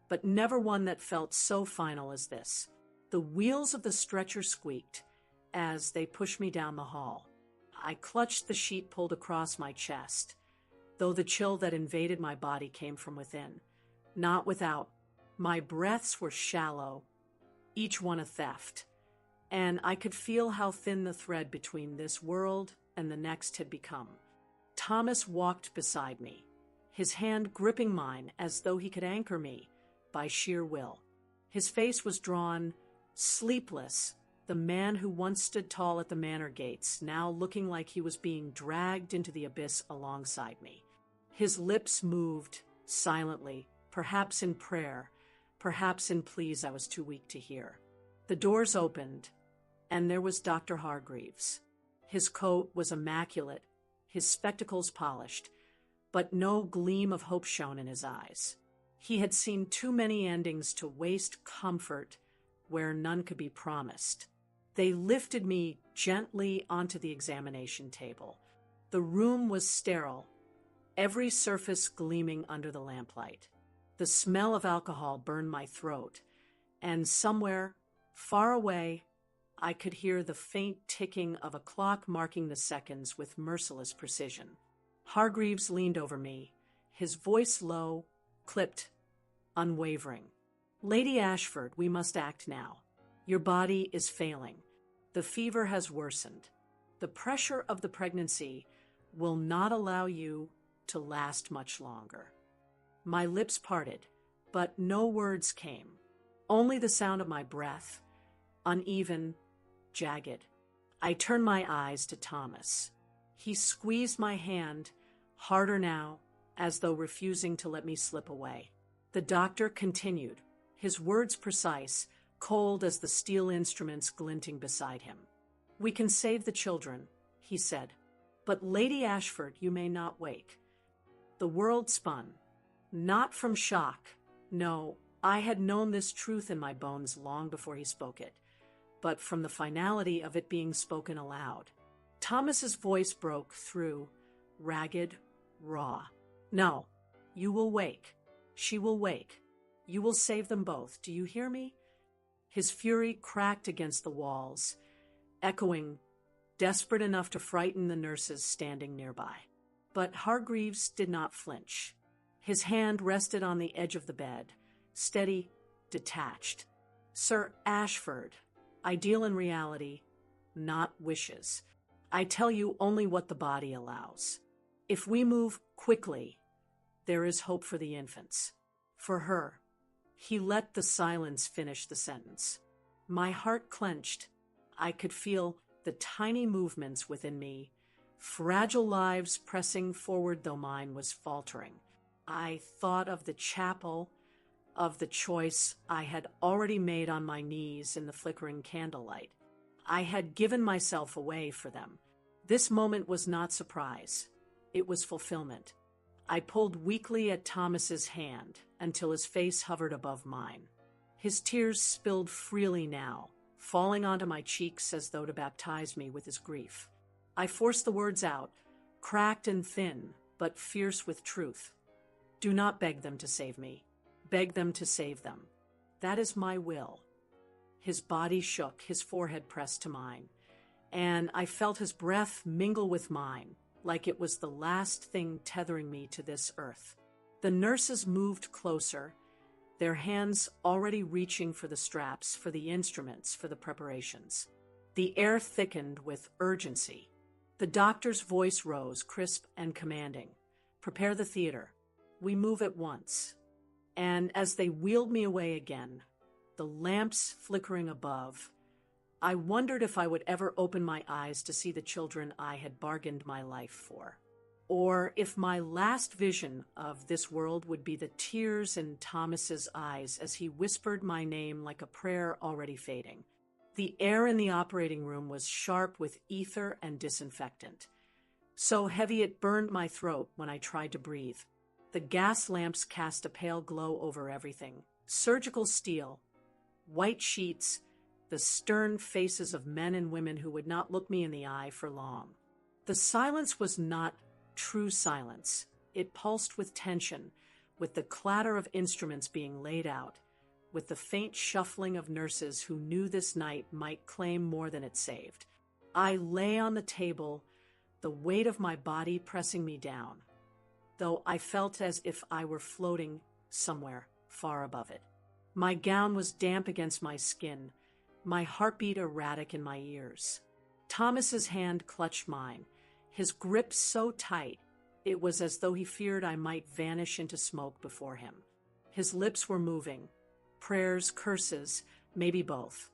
but never one that felt so final as this. The wheels of the stretcher squeaked as they pushed me down the hall. I clutched the sheet pulled across my chest, though the chill that invaded my body came from within, not without. My breaths were shallow, each one a theft, and I could feel how thin the thread between this world and the next had become. Thomas walked beside me, his hand gripping mine as though he could anchor me by sheer will. His face was drawn, sleepless, the man who once stood tall at the manor gates, now looking like he was being dragged into the abyss alongside me. His lips moved silently, perhaps in prayer, perhaps in pleas I was too weak to hear. The doors opened, and there was Dr. Hargreaves. His coat was immaculate, his spectacles polished, but no gleam of hope shone in his eyes. He had seen too many endings to waste comfort where none could be promised. They lifted me gently onto the examination table. The room was sterile, every surface gleaming under the lamplight. The smell of alcohol burned my throat, and somewhere, far away, I could hear the faint ticking of a clock marking the seconds with merciless precision. Hargreaves leaned over me, his voice low, clipped, unwavering. "Lady Ashford, we must act now. Your body is failing. The fever has worsened. The pressure of the pregnancy will not allow you to last much longer." My lips parted, but no words came. Only the sound of my breath, uneven, jagged. I turned my eyes to Thomas. He squeezed my hand, harder now, as though refusing to let me slip away. The doctor continued, his words precise, cold as the steel instruments glinting beside him. "We can save the children," he said. "But Lady Ashford, you may not wake." The world spun. Not from shock. No, I had known this truth in my bones long before he spoke it, but from the finality of it being spoken aloud. Thomas's voice broke through, ragged, raw. "No, you will wake. She will wake. You will save them both. Do you hear me?" His fury cracked against the walls, echoing, desperate enough to frighten the nurses standing nearby. But Hargreaves did not flinch. His hand rested on the edge of the bed, steady, detached. "Sir Ashford, I deal in reality, not wishes. I tell you only what the body allows. If we move quickly, there is hope for the infants. For her." He let the silence finish the sentence. My heart clenched. I could feel the tiny movements within me, fragile lives pressing forward though mine was faltering. I thought of the chapel, of the choice I had already made on my knees in the flickering candlelight. I had given myself away for them. This moment was not surprise. It was fulfillment. I pulled weakly at Thomas's hand until his face hovered above mine. His tears spilled freely now, falling onto my cheeks as though to baptize me with his grief. I forced the words out, cracked and thin, but fierce with truth. "Do not beg them to save me. Beg them to save them. That is my will." His body shook, his forehead pressed to mine, and I felt his breath mingle with mine, like it was the last thing tethering me to this earth. The nurses moved closer, their hands already reaching for the straps, for the instruments, for the preparations. The air thickened with urgency. The doctor's voice rose, crisp and commanding. "Prepare the theater. We move at once." And as they wheeled me away again, the lamps flickering above, I wondered if I would ever open my eyes to see the children I had bargained my life for, or if my last vision of this world would be the tears in Thomas's eyes as he whispered my name like a prayer already fading. The air in the operating room was sharp with ether and disinfectant, so heavy it burned my throat when I tried to breathe. The gas lamps cast a pale glow over everything. Surgical steel, white sheets, the stern faces of men and women who would not look me in the eye for long. The silence was not true silence. It pulsed with tension, with the clatter of instruments being laid out, with the faint shuffling of nurses who knew this night might claim more than it saved. I lay on the table, the weight of my body pressing me down, though I felt as if I were floating somewhere far above it. My gown was damp against my skin, my heartbeat erratic in my ears. Thomas's hand clutched mine, his grip so tight it was as though he feared I might vanish into smoke before him. His lips were moving, prayers, curses, maybe both,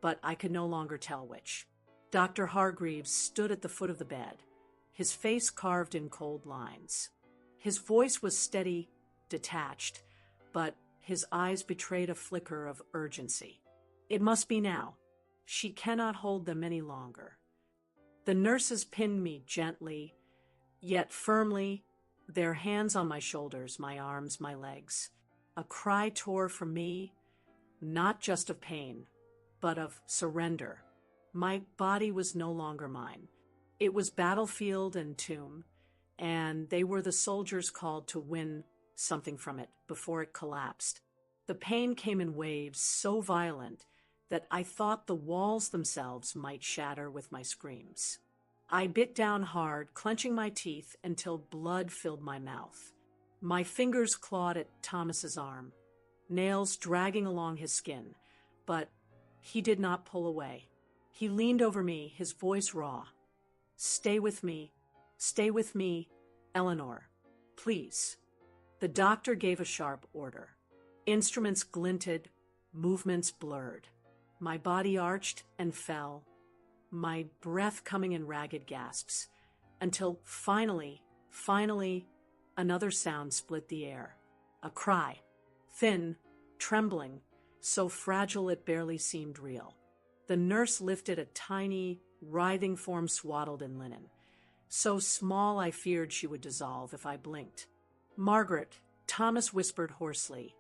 but I could no longer tell which. Dr. Hargreaves stood at the foot of the bed, his face carved in cold lines. His voice was steady, detached, but his eyes betrayed a flicker of urgency. It must be now. She cannot hold them any longer. The nurses pinned me gently, yet firmly, their hands on my shoulders, my arms, my legs. A cry tore from me, not just of pain, but of surrender. My body was no longer mine. It was battlefield and tomb, and they were the soldiers called to win something from it before it collapsed. The pain came in waves so violent that I thought the walls themselves might shatter with my screams. I bit down hard, clenching my teeth until blood filled my mouth. My fingers clawed at Thomas's arm, nails dragging along his skin, but he did not pull away. He leaned over me, his voice raw. Stay with me, Eleanor, please." The doctor gave a sharp order. Instruments glinted, movements blurred. My body arched and fell, my breath coming in ragged gasps, until finally, another sound split the air. A cry, thin, trembling, so fragile it barely seemed real. The nurse lifted a tiny, writhing form swaddled in linen, so small I feared she would dissolve if I blinked. "Margaret," Thomas whispered hoarsely,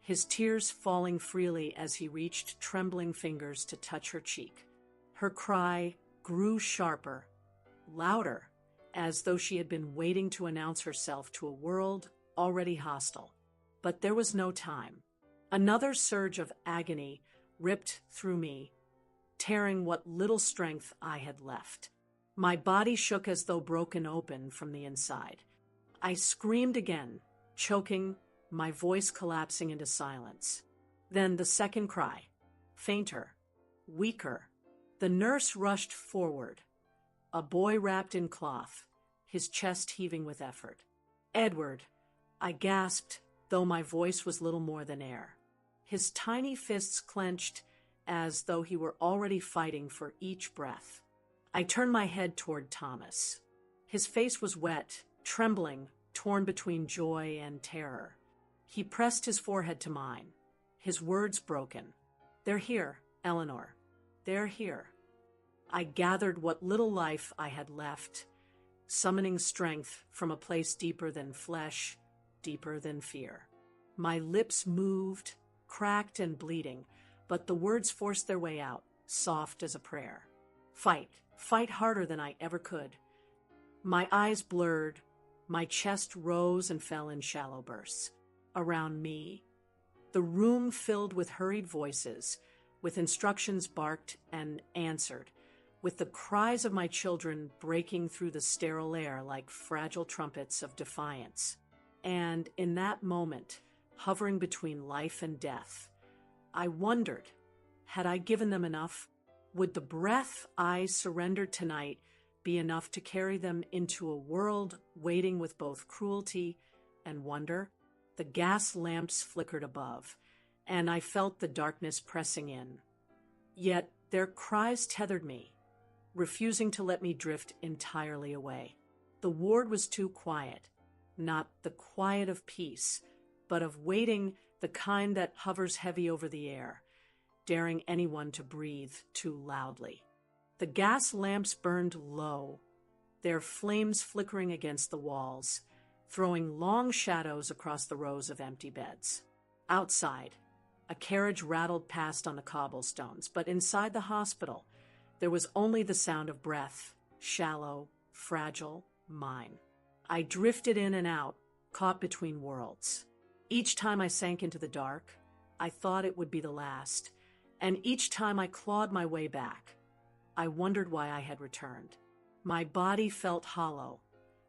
his tears falling freely as he reached trembling fingers to touch her cheek. Her cry grew sharper, louder, as though she had been waiting to announce herself to a world already hostile. But there was no time. Another surge of agony ripped through me, tearing what little strength I had left. My body shook as though broken open from the inside. I screamed again, choking, my voice collapsing into silence. Then the second cry, fainter, weaker. The nurse rushed forward, a boy wrapped in cloth, his chest heaving with effort. "Edward," I gasped, though my voice was little more than air. His tiny fists clenched as though he were already fighting for each breath. I turned my head toward Thomas. His face was wet, trembling, torn between joy and terror. He pressed his forehead to mine, his words broken. "They're here, Eleanor. They're here." I gathered what little life I had left, summoning strength from a place deeper than flesh, deeper than fear. My lips moved, cracked and bleeding, but the words forced their way out, soft as a prayer. Fight harder than I ever could. My eyes blurred, my chest rose and fell in shallow bursts. Around me, the room filled with hurried voices, with instructions barked and answered, with the cries of my children breaking through the sterile air like fragile trumpets of defiance. And in that moment, hovering between life and death, I wondered, had I given them enough? Would the breath I surrendered tonight be enough to carry them into a world waiting with both cruelty and wonder? The gas lamps flickered above, and I felt the darkness pressing in. Yet their cries tethered me, refusing to let me drift entirely away. The ward was too quiet, not the quiet of peace, but of waiting, the kind that hovers heavy over the air, daring anyone to breathe too loudly. The gas lamps burned low, their flames flickering against the walls, throwing long shadows across the rows of empty beds. Outside, a carriage rattled past on the cobblestones, but inside the hospital, there was only the sound of breath, shallow, fragile, mine. I drifted in and out, caught between worlds. Each time I sank into the dark, I thought it would be the last, and each time I clawed my way back, I wondered why I had returned. My body felt hollow,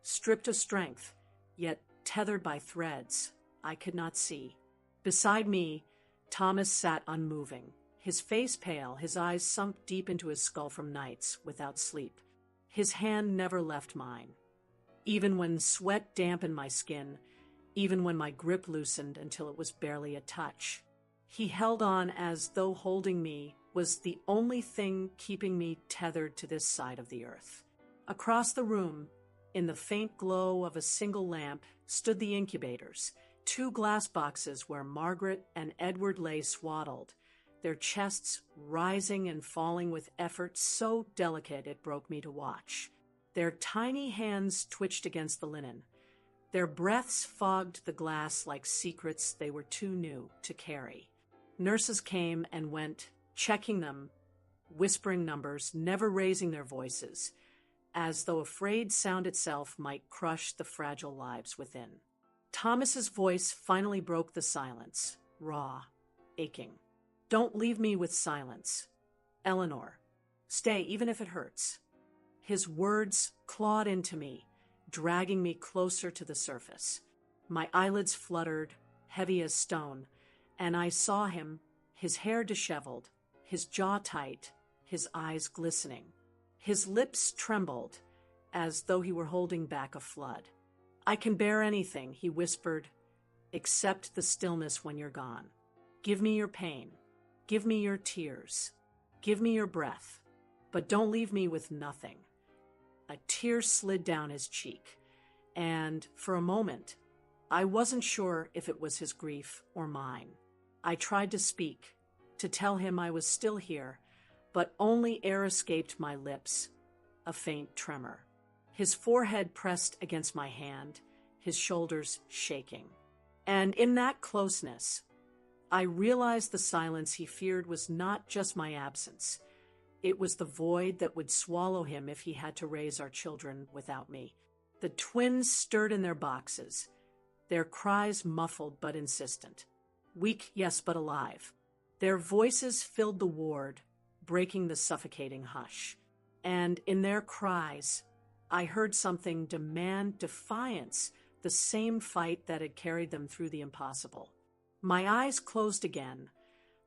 stripped of strength, yet tethered by threads I could not see. Beside me, Thomas sat unmoving, his face pale, his eyes sunk deep into his skull from nights without sleep. His hand never left mine. Even when sweat dampened my skin, even when my grip loosened until it was barely a touch. He held on as though holding me was the only thing keeping me tethered to this side of the earth. Across the room, in the faint glow of a single lamp, stood the incubators, 2 glass boxes where Margaret and Edward lay swaddled, their chests rising and falling with effort so delicate it broke me to watch. Their tiny hands twitched against the linen. Their breaths fogged the glass like secrets they were too new to carry. Nurses came and went, checking them, whispering numbers, never raising their voices, as though afraid sound itself might crush the fragile lives within. Thomas's voice finally broke the silence, raw, aching. "Don't leave me with silence. Eleanor, stay even if it hurts." His words clawed into me, dragging me closer to the surface. My eyelids fluttered, heavy as stone, and I saw him, his hair disheveled, his jaw tight, his eyes glistening. His lips trembled, as though he were holding back a flood. "I can bear anything," he whispered, "except the stillness when you're gone. Give me your pain. Give me your tears. Give me your breath. But don't leave me with nothing." A tear slid down his cheek, and for a moment, I wasn't sure if it was his grief or mine. I tried to speak, to tell him I was still here, but only air escaped my lips, a faint tremor. His forehead pressed against my hand, his shoulders shaking. And in that closeness, I realized the silence he feared was not just my absence. It was the void that would swallow him if he had to raise our children without me. The twins stirred in their boxes, their cries muffled but insistent. Weak, yes, but alive. Their voices filled the ward, breaking the suffocating hush. And in their cries, I heard something demand defiance, the same fight that had carried them through the impossible. My eyes closed again,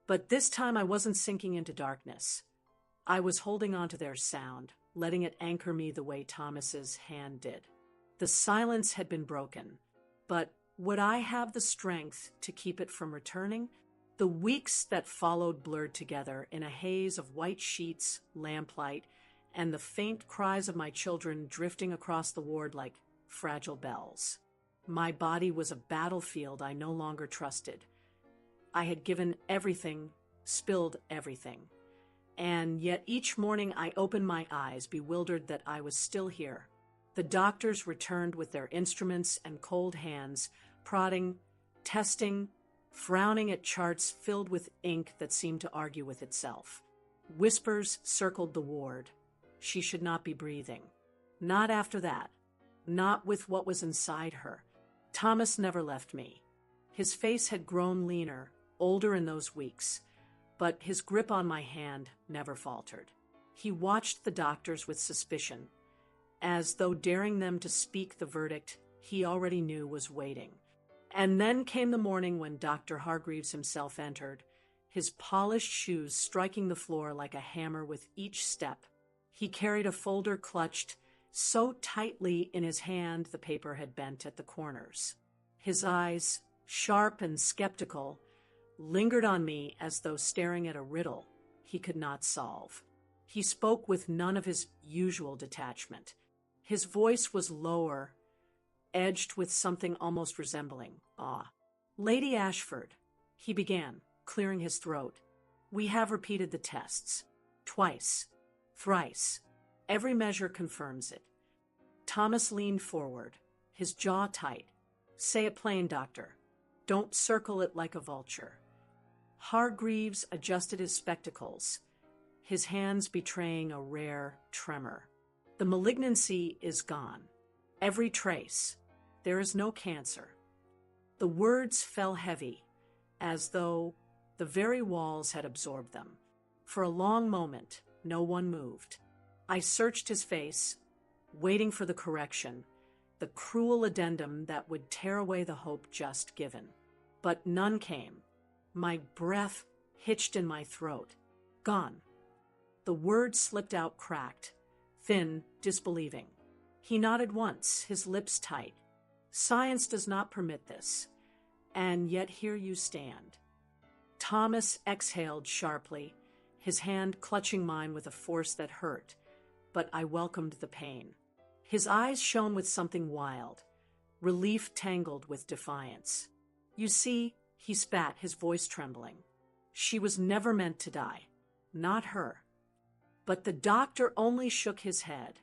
but this time I wasn't sinking into darkness. I was holding on to their sound, letting it anchor me the way Thomas's hand did. The silence had been broken, but would I have the strength to keep it from returning? The weeks that followed blurred together in a haze of white sheets, lamplight, and the faint cries of my children drifting across the ward like fragile bells. My body was a battlefield I no longer trusted. I had given everything, spilled everything. And yet each morning I opened my eyes, bewildered that I was still here. The doctors returned with their instruments and cold hands, prodding, testing, frowning at charts filled with ink that seemed to argue with itself. Whispers circled the ward. She should not be breathing. Not after that. Not with what was inside her. Thomas never left me. His face had grown leaner, older in those weeks, but his grip on my hand never faltered. He watched the doctors with suspicion, as though daring them to speak the verdict he already knew was waiting. And then came the morning when Dr. Hargreaves himself entered, his polished shoes striking the floor like a hammer with each step. He carried a folder clutched so tightly in his hand the paper had bent at the corners. His eyes, sharp and skeptical, lingered on me as though staring at a riddle he could not solve. He spoke with none of his usual detachment. His voice was lower, edged with something almost resembling awe. "Lady Ashford," he began, clearing his throat, "we have repeated the tests. Twice. Thrice. Every measure confirms it." Thomas leaned forward, his jaw tight. "Say it plain, doctor. Don't circle it like a vulture." Hargreaves adjusted his spectacles, his hands betraying a rare tremor. "The malignancy is gone. Every trace. There is no cancer." The words fell heavy, as though the very walls had absorbed them. For a long moment, no one moved. I searched his face, waiting for the correction, the cruel addendum that would tear away the hope just given. But none came. My breath hitched in my throat. "Gone." The words slipped out cracked, Finn, disbelieving. He nodded once, his lips tight. Science does not permit this. And yet here you stand. Thomas exhaled sharply, his hand clutching mine with a force that hurt, but I welcomed the pain. His eyes shone with something wild, relief tangled with defiance. You see, he spat, his voice trembling. She was never meant to die. Not her. But the doctor only shook his head,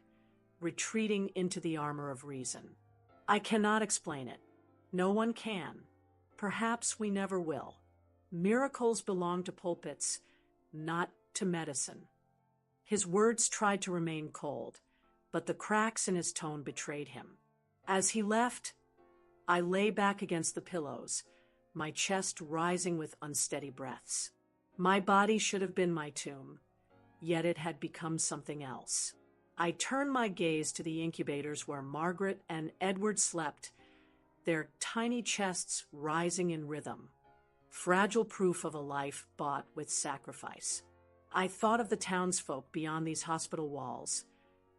retreating into the armor of reason. I cannot explain it. No one can. Perhaps we never will. Miracles belong to pulpits, not to medicine. His words tried to remain cold, but the cracks in his tone betrayed him. As he left, I lay back against the pillows, my chest rising with unsteady breaths. My body should have been my tomb, yet it had become something else. I turned my gaze to the incubators where Margaret and Edward slept, their tiny chests rising in rhythm, fragile proof of a life bought with sacrifice. I thought of the townsfolk beyond these hospital walls,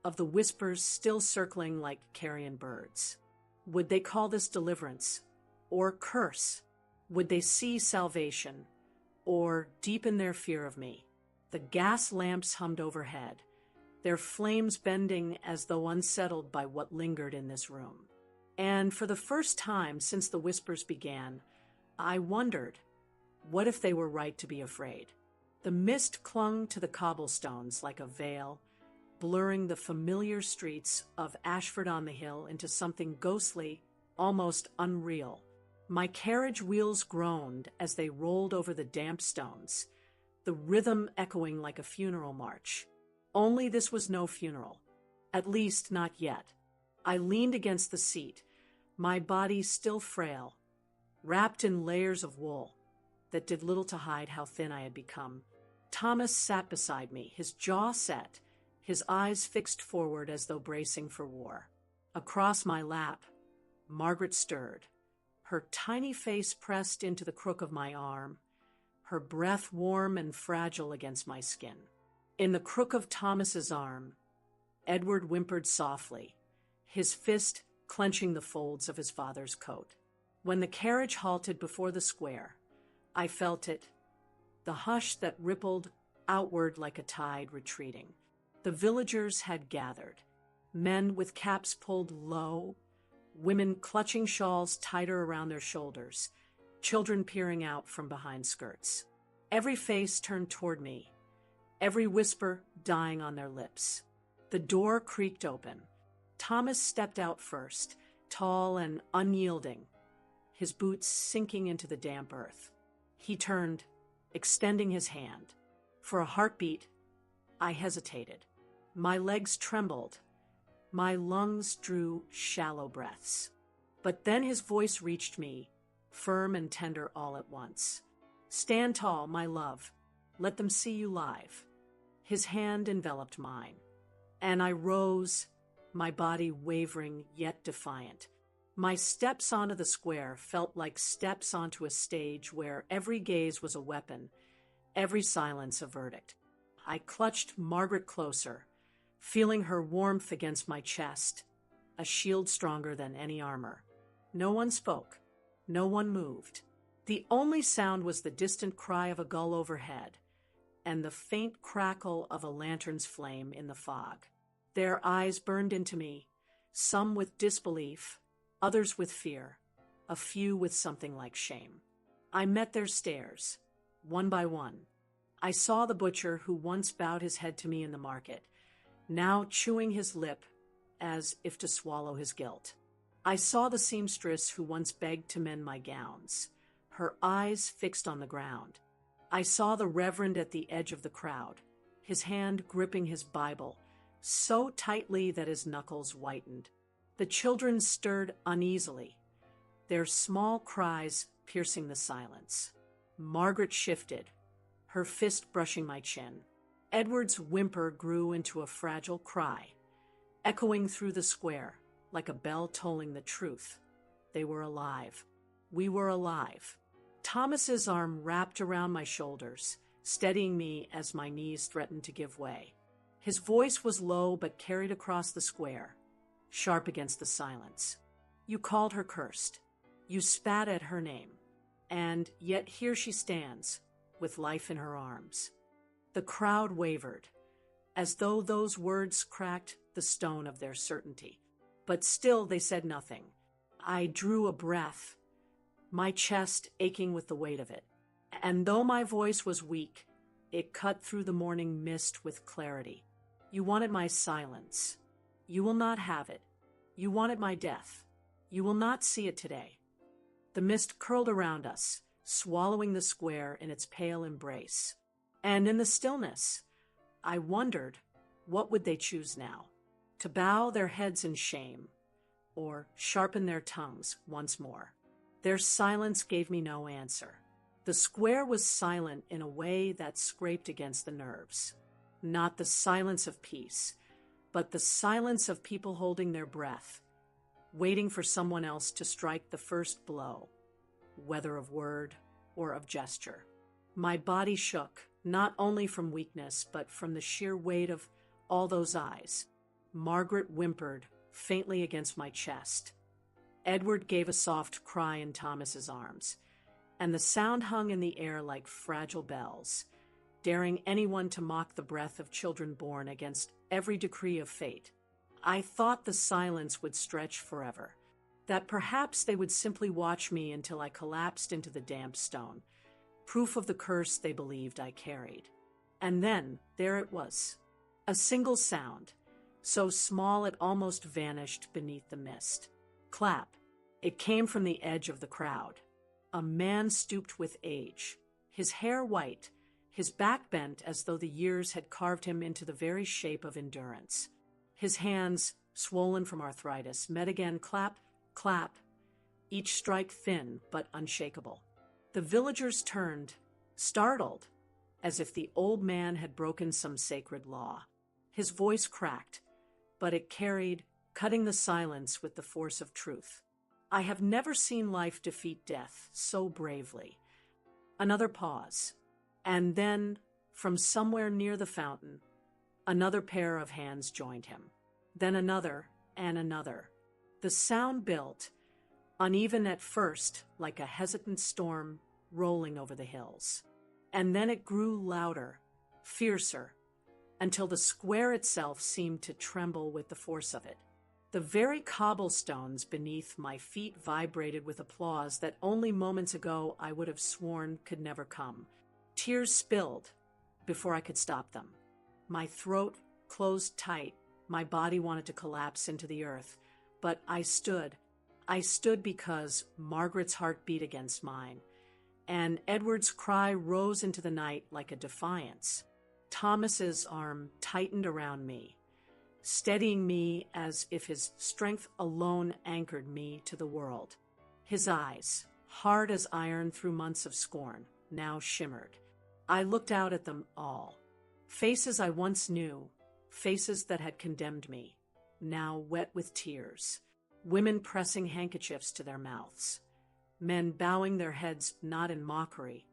of the whispers still circling like carrion birds. Would they call this deliverance or curse? Would they see salvation or deepen their fear of me? The gas lamps hummed overhead, their flames bending as though unsettled by what lingered in this room. And for the first time since the whispers began, I wondered, what if they were right to be afraid? The mist clung to the cobblestones like a veil, blurring the familiar streets of Ashford-on-the-Hill into something ghostly, almost unreal. My carriage wheels groaned as they rolled over the damp stones, the rhythm echoing like a funeral march. Only this was no funeral, at least not yet. I leaned against the seat, my body still frail, wrapped in layers of wool that did little to hide how thin I had become. Thomas sat beside me, his jaw set, his eyes fixed forward as though bracing for war. Across my lap, Margaret stirred, her tiny face pressed into the crook of my arm, her breath warm and fragile against my skin. In the crook of Thomas's arm, Edward whimpered softly, his fist clenching the folds of his father's coat. When the carriage halted before the square, I felt it, the hush that rippled outward like a tide retreating. The villagers had gathered, men with caps pulled low, women clutching shawls tighter around their shoulders, children peering out from behind skirts. Every face turned toward me, every whisper dying on their lips. The door creaked open. Thomas stepped out first, tall and unyielding, his boots sinking into the damp earth. He turned, extending his hand. For a heartbeat, I hesitated. My legs trembled. My lungs drew shallow breaths. But then his voice reached me, firm and tender all at once. Stand tall, my love. Let them see you live. His hand enveloped mine, and I rose, my body wavering yet defiant. My steps onto the square felt like steps onto a stage where every gaze was a weapon, every silence a verdict. I clutched Margaret closer, feeling her warmth against my chest, a shield stronger than any armor. No one spoke. No one moved. The only sound was the distant cry of a gull overhead and the faint crackle of a lantern's flame in the fog. Their eyes burned into me, some with disbelief, others with fear, a few with something like shame. I met their stares, one by one. I saw the butcher who once bowed his head to me in the market, now chewing his lip as if to swallow his guilt. I saw the seamstress who once begged to mend my gowns, her eyes fixed on the ground. I saw the reverend at the edge of the crowd, his hand gripping his Bible, so tightly that his knuckles whitened. The children stirred uneasily, their small cries piercing the silence. Margaret shifted, her fist brushing my chin. Edward's whimper grew into a fragile cry, echoing through the square like a bell tolling the truth. They were alive. We were alive. Thomas's arm wrapped around my shoulders, steadying me as my knees threatened to give way. His voice was low but carried across the square, sharp against the silence. You called her cursed. You spat at her name. And yet here she stands, with life in her arms. The crowd wavered, as though those words cracked the stone of their certainty. But still they said nothing. I drew a breath, my chest aching with the weight of it. And though my voice was weak, it cut through the morning mist with clarity. You wanted my silence. You will not have it. You wanted my death. You will not see it today. The mist curled around us, swallowing the square in its pale embrace. And in the stillness, I wondered, what would they choose now? To bow their heads in shame, or sharpen their tongues once more? Their silence gave me no answer. The square was silent in a way that scraped against the nerves. Not the silence of peace, but the silence of people holding their breath, waiting for someone else to strike the first blow, whether of word or of gesture. My body shook, not only from weakness, but from the sheer weight of all those eyes. Margaret whimpered faintly against my chest. Edward gave a soft cry in Thomas's arms, and the sound hung in the air like fragile bells, daring anyone to mock the breath of children born against every decree of fate. I thought the silence would stretch forever, that perhaps they would simply watch me until I collapsed into the damp stone, proof of the curse they believed I carried. And then, there it was, a single sound, so small it almost vanished beneath the mist. Clap. It came from the edge of the crowd. A man stooped with age, his hair white, his back bent as though the years had carved him into the very shape of endurance. His hands, swollen from arthritis, met again, clap, clap, each strike thin but unshakable. The villagers turned, startled, as if the old man had broken some sacred law. His voice cracked, but it carried, cutting the silence with the force of truth. I have never seen life defeat death so bravely. Another pause, and then, from somewhere near the fountain, another pair of hands joined him. Then another and another. The sound built, uneven at first, like a hesitant storm rolling over the hills. And then it grew louder, fiercer, until the square itself seemed to tremble with the force of it. The very cobblestones beneath my feet vibrated with applause that only moments ago I would have sworn could never come. Tears spilled before I could stop them. My throat closed tight. My body wanted to collapse into the earth. But I stood. I stood because Margaret's heart beat against mine, and Edward's cry rose into the night like a defiance. Thomas's arm tightened around me, steadying me as if his strength alone anchored me to the world. His eyes, hard as iron through months of scorn, now shimmered. I looked out at them all. Faces I once knew, faces that had condemned me, now wet with tears. Women pressing handkerchiefs to their mouths. Men bowing their heads not in mockery,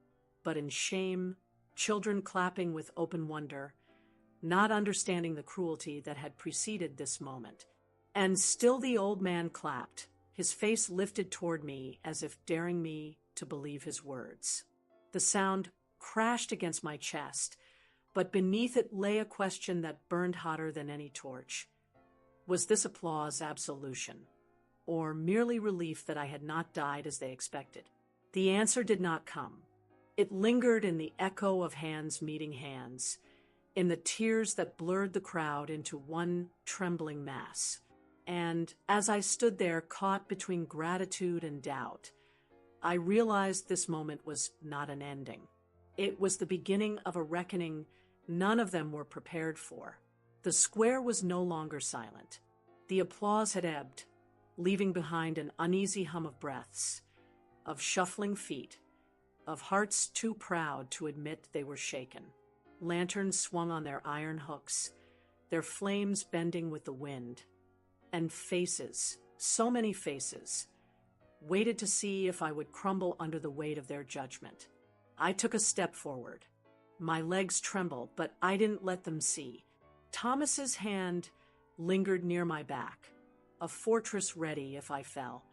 but in shame. Children clapping with open wonder, not understanding the cruelty that had preceded this moment. And still the old man clapped, his face lifted toward me as if daring me to believe his words. The sound crashed against my chest, but beneath it lay a question that burned hotter than any torch. Was this applause absolution, or merely relief that I had not died as they expected? The answer did not come. It lingered in the echo of hands meeting hands, in the tears that blurred the crowd into one trembling mass. And as I stood there caught between gratitude and doubt, I realized this moment was not an ending. It was the beginning of a reckoning none of them were prepared for. The square was no longer silent. The applause had ebbed, leaving behind an uneasy hum of breaths, of shuffling feet, of hearts too proud to admit they were shaken. Lanterns swung on their iron hooks, their flames bending with the wind. And faces, so many faces, waited to see if I would crumble under the weight of their judgment. I took a step forward. My legs trembled, but I didn't let them see. Thomas's hand lingered near my back, a fortress ready if I fell,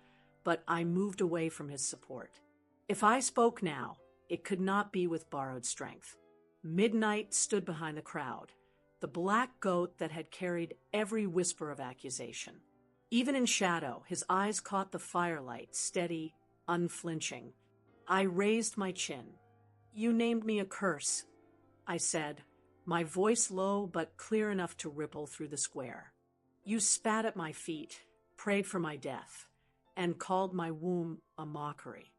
but I moved away from his support. If I spoke now, it could not be with borrowed strength. Midnight stood behind the crowd, the black goat that had carried every whisper of accusation. Even in shadow, his eyes caught the firelight, steady, unflinching. I raised my chin. "You named me a curse," I said, my voice low but clear enough to ripple through the square. "You spat at my feet, prayed for my death, and called my womb a mockery."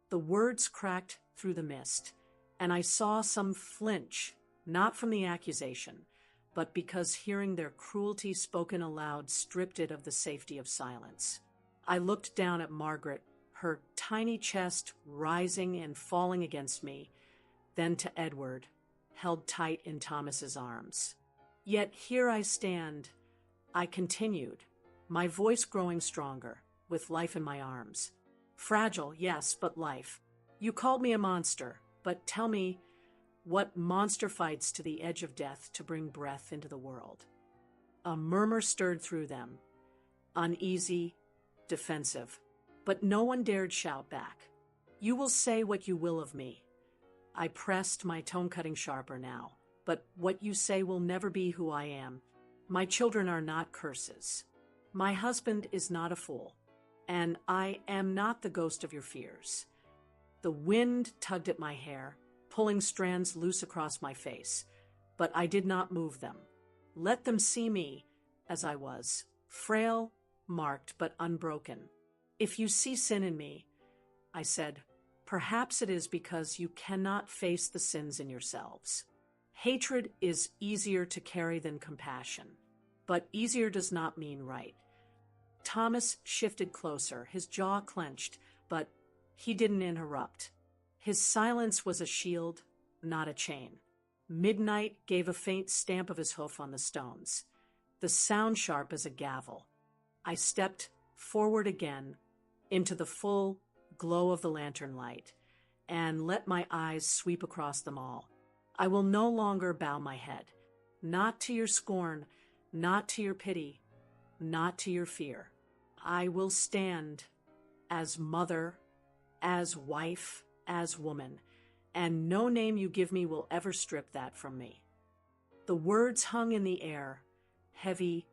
The words cracked through the mist, and I saw some flinch, not from the accusation, but because hearing their cruelty spoken aloud stripped it of the safety of silence. I looked down at Margaret, her tiny chest rising and falling against me, then to Edward, held tight in Thomas's arms. "Yet here I stand," I continued, my voice growing stronger, with life in my arms. "Fragile, yes, but life. You called me a monster, but tell me, what monster fights to the edge of death to bring breath into the world?" A murmur stirred through them, uneasy, defensive, but no one dared shout back. "You will say what you will of me." I pressed, my tone cutting sharper now, "but what you say will never be who I am. My children are not curses. My husband is not a fool, and I am not the ghost of your fears." The wind tugged at my hair, pulling strands loose across my face, but I did not move them. Let them see me as I was, frail, marked, but unbroken. "If you see sin in me," I said, "perhaps it is because you cannot face the sins in yourselves. Hatred is easier to carry than compassion, but easier does not mean right." Thomas shifted closer, his jaw clenched, but he didn't interrupt. His silence was a shield, not a chain. Midnight gave a faint stamp of his hoof on the stones, the sound sharp as a gavel. I stepped forward again into the full glow of the lantern light and let my eyes sweep across them all. I will no longer bow my head, not to your scorn, not to your pity, not to your fear. I will stand as mother, as wife, as woman, and no name you give me will ever strip that from me. The words hung in the air, heavy,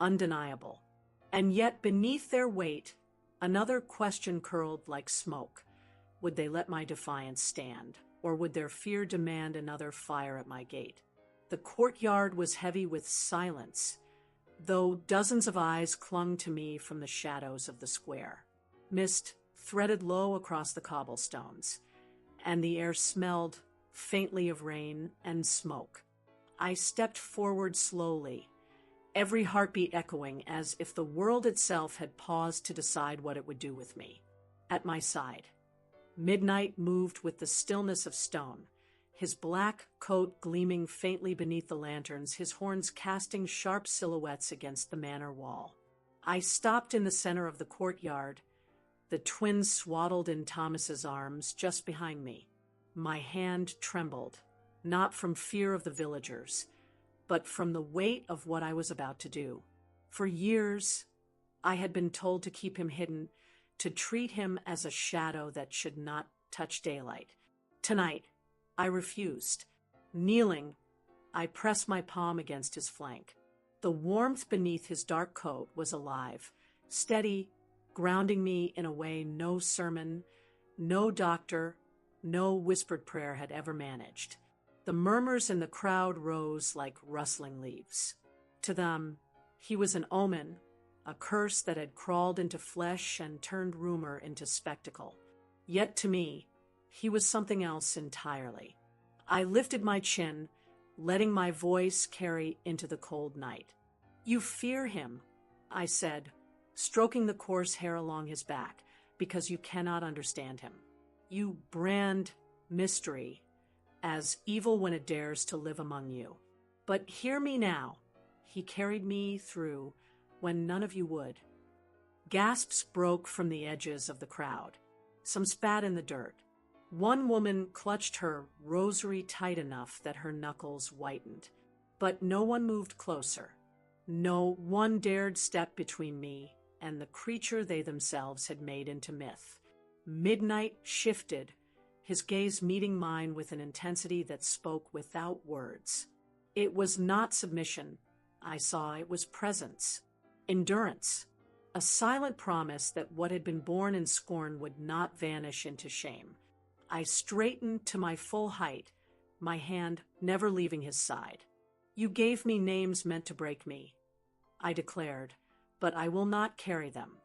undeniable, and yet beneath their weight, another question curled like smoke. Would they let my defiance stand, or would their fear demand another fire at my gate? The courtyard was heavy with silence, though dozens of eyes clung to me from the shadows of the square. Mist threaded low across the cobblestones, and the air smelled faintly of rain and smoke. I stepped forward slowly, every heartbeat echoing as if the world itself had paused to decide what it would do with me. At my side, Midnight moved with the stillness of stone, his black coat gleaming faintly beneath the lanterns, his horns casting sharp silhouettes against the manor wall. I stopped in the center of the courtyard, the twins swaddled in Thomas's arms just behind me. My hand trembled, not from fear of the villagers, but from the weight of what I was about to do. For years, I had been told to keep him hidden, to treat him as a shadow that should not touch daylight. Tonight, I refused. Kneeling, I pressed my palm against his flank. The warmth beneath his dark coat was alive, steady, grounding me in a way no sermon, no doctor, no whispered prayer had ever managed. The murmurs in the crowd rose like rustling leaves. To them, he was an omen, a curse that had crawled into flesh and turned rumor into spectacle. Yet to me, he was something else entirely. I lifted my chin, letting my voice carry into the cold night. "You fear him," I said, stroking the coarse hair along his back, "because you cannot understand him. You brand mystery as evil when it dares to live among you. But hear me now. He carried me through when none of you would." Gasps broke from the edges of the crowd. Some spat in the dirt. One woman clutched her rosary tight enough that her knuckles whitened. But no one moved closer. No one dared step between me and the creature they themselves had made into myth. Midnight shifted, his gaze meeting mine with an intensity that spoke without words. It was not submission. I saw it was presence, endurance, a silent promise that what had been born in scorn would not vanish into shame. I straightened to my full height, my hand never leaving his side. "You gave me names meant to break me," I declared, "but I will not carry them.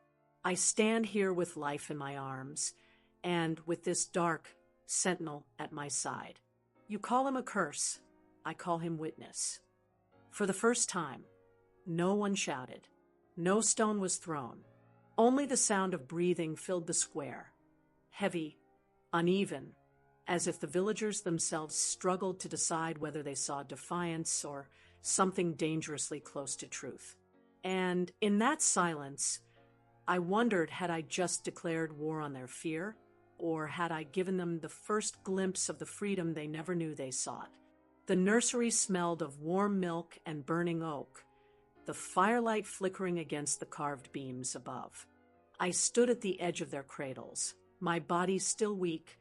I stand here with life in my arms, and with this dark sentinel at my side. You call him a curse, I call him witness." For the first time, no one shouted. No stone was thrown. Only the sound of breathing filled the square, heavy, uneven, as if the villagers themselves struggled to decide whether they saw defiance or something dangerously close to truth. And in that silence, I wondered, had I just declared war on their fear, or had I given them the first glimpse of the freedom they never knew they sought? The nursery smelled of warm milk and burning oak, the firelight flickering against the carved beams above. I stood at the edge of their cradles, my body still weak,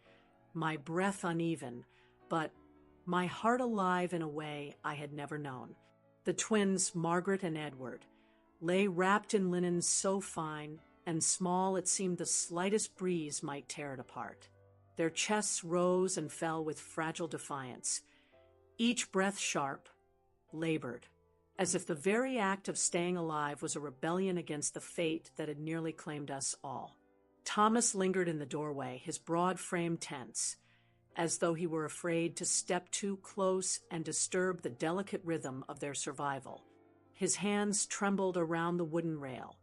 my breath uneven, but my heart alive in a way I had never known. The twins, Margaret and Edward, lay wrapped in linen so fine and small it seemed the slightest breeze might tear it apart. Their chests rose and fell with fragile defiance, each breath sharp, labored, as if the very act of staying alive was a rebellion against the fate that had nearly claimed us all. Thomas lingered in the doorway, his broad frame tense, as though he were afraid to step too close and disturb the delicate rhythm of their survival. His hands trembled around the wooden rail,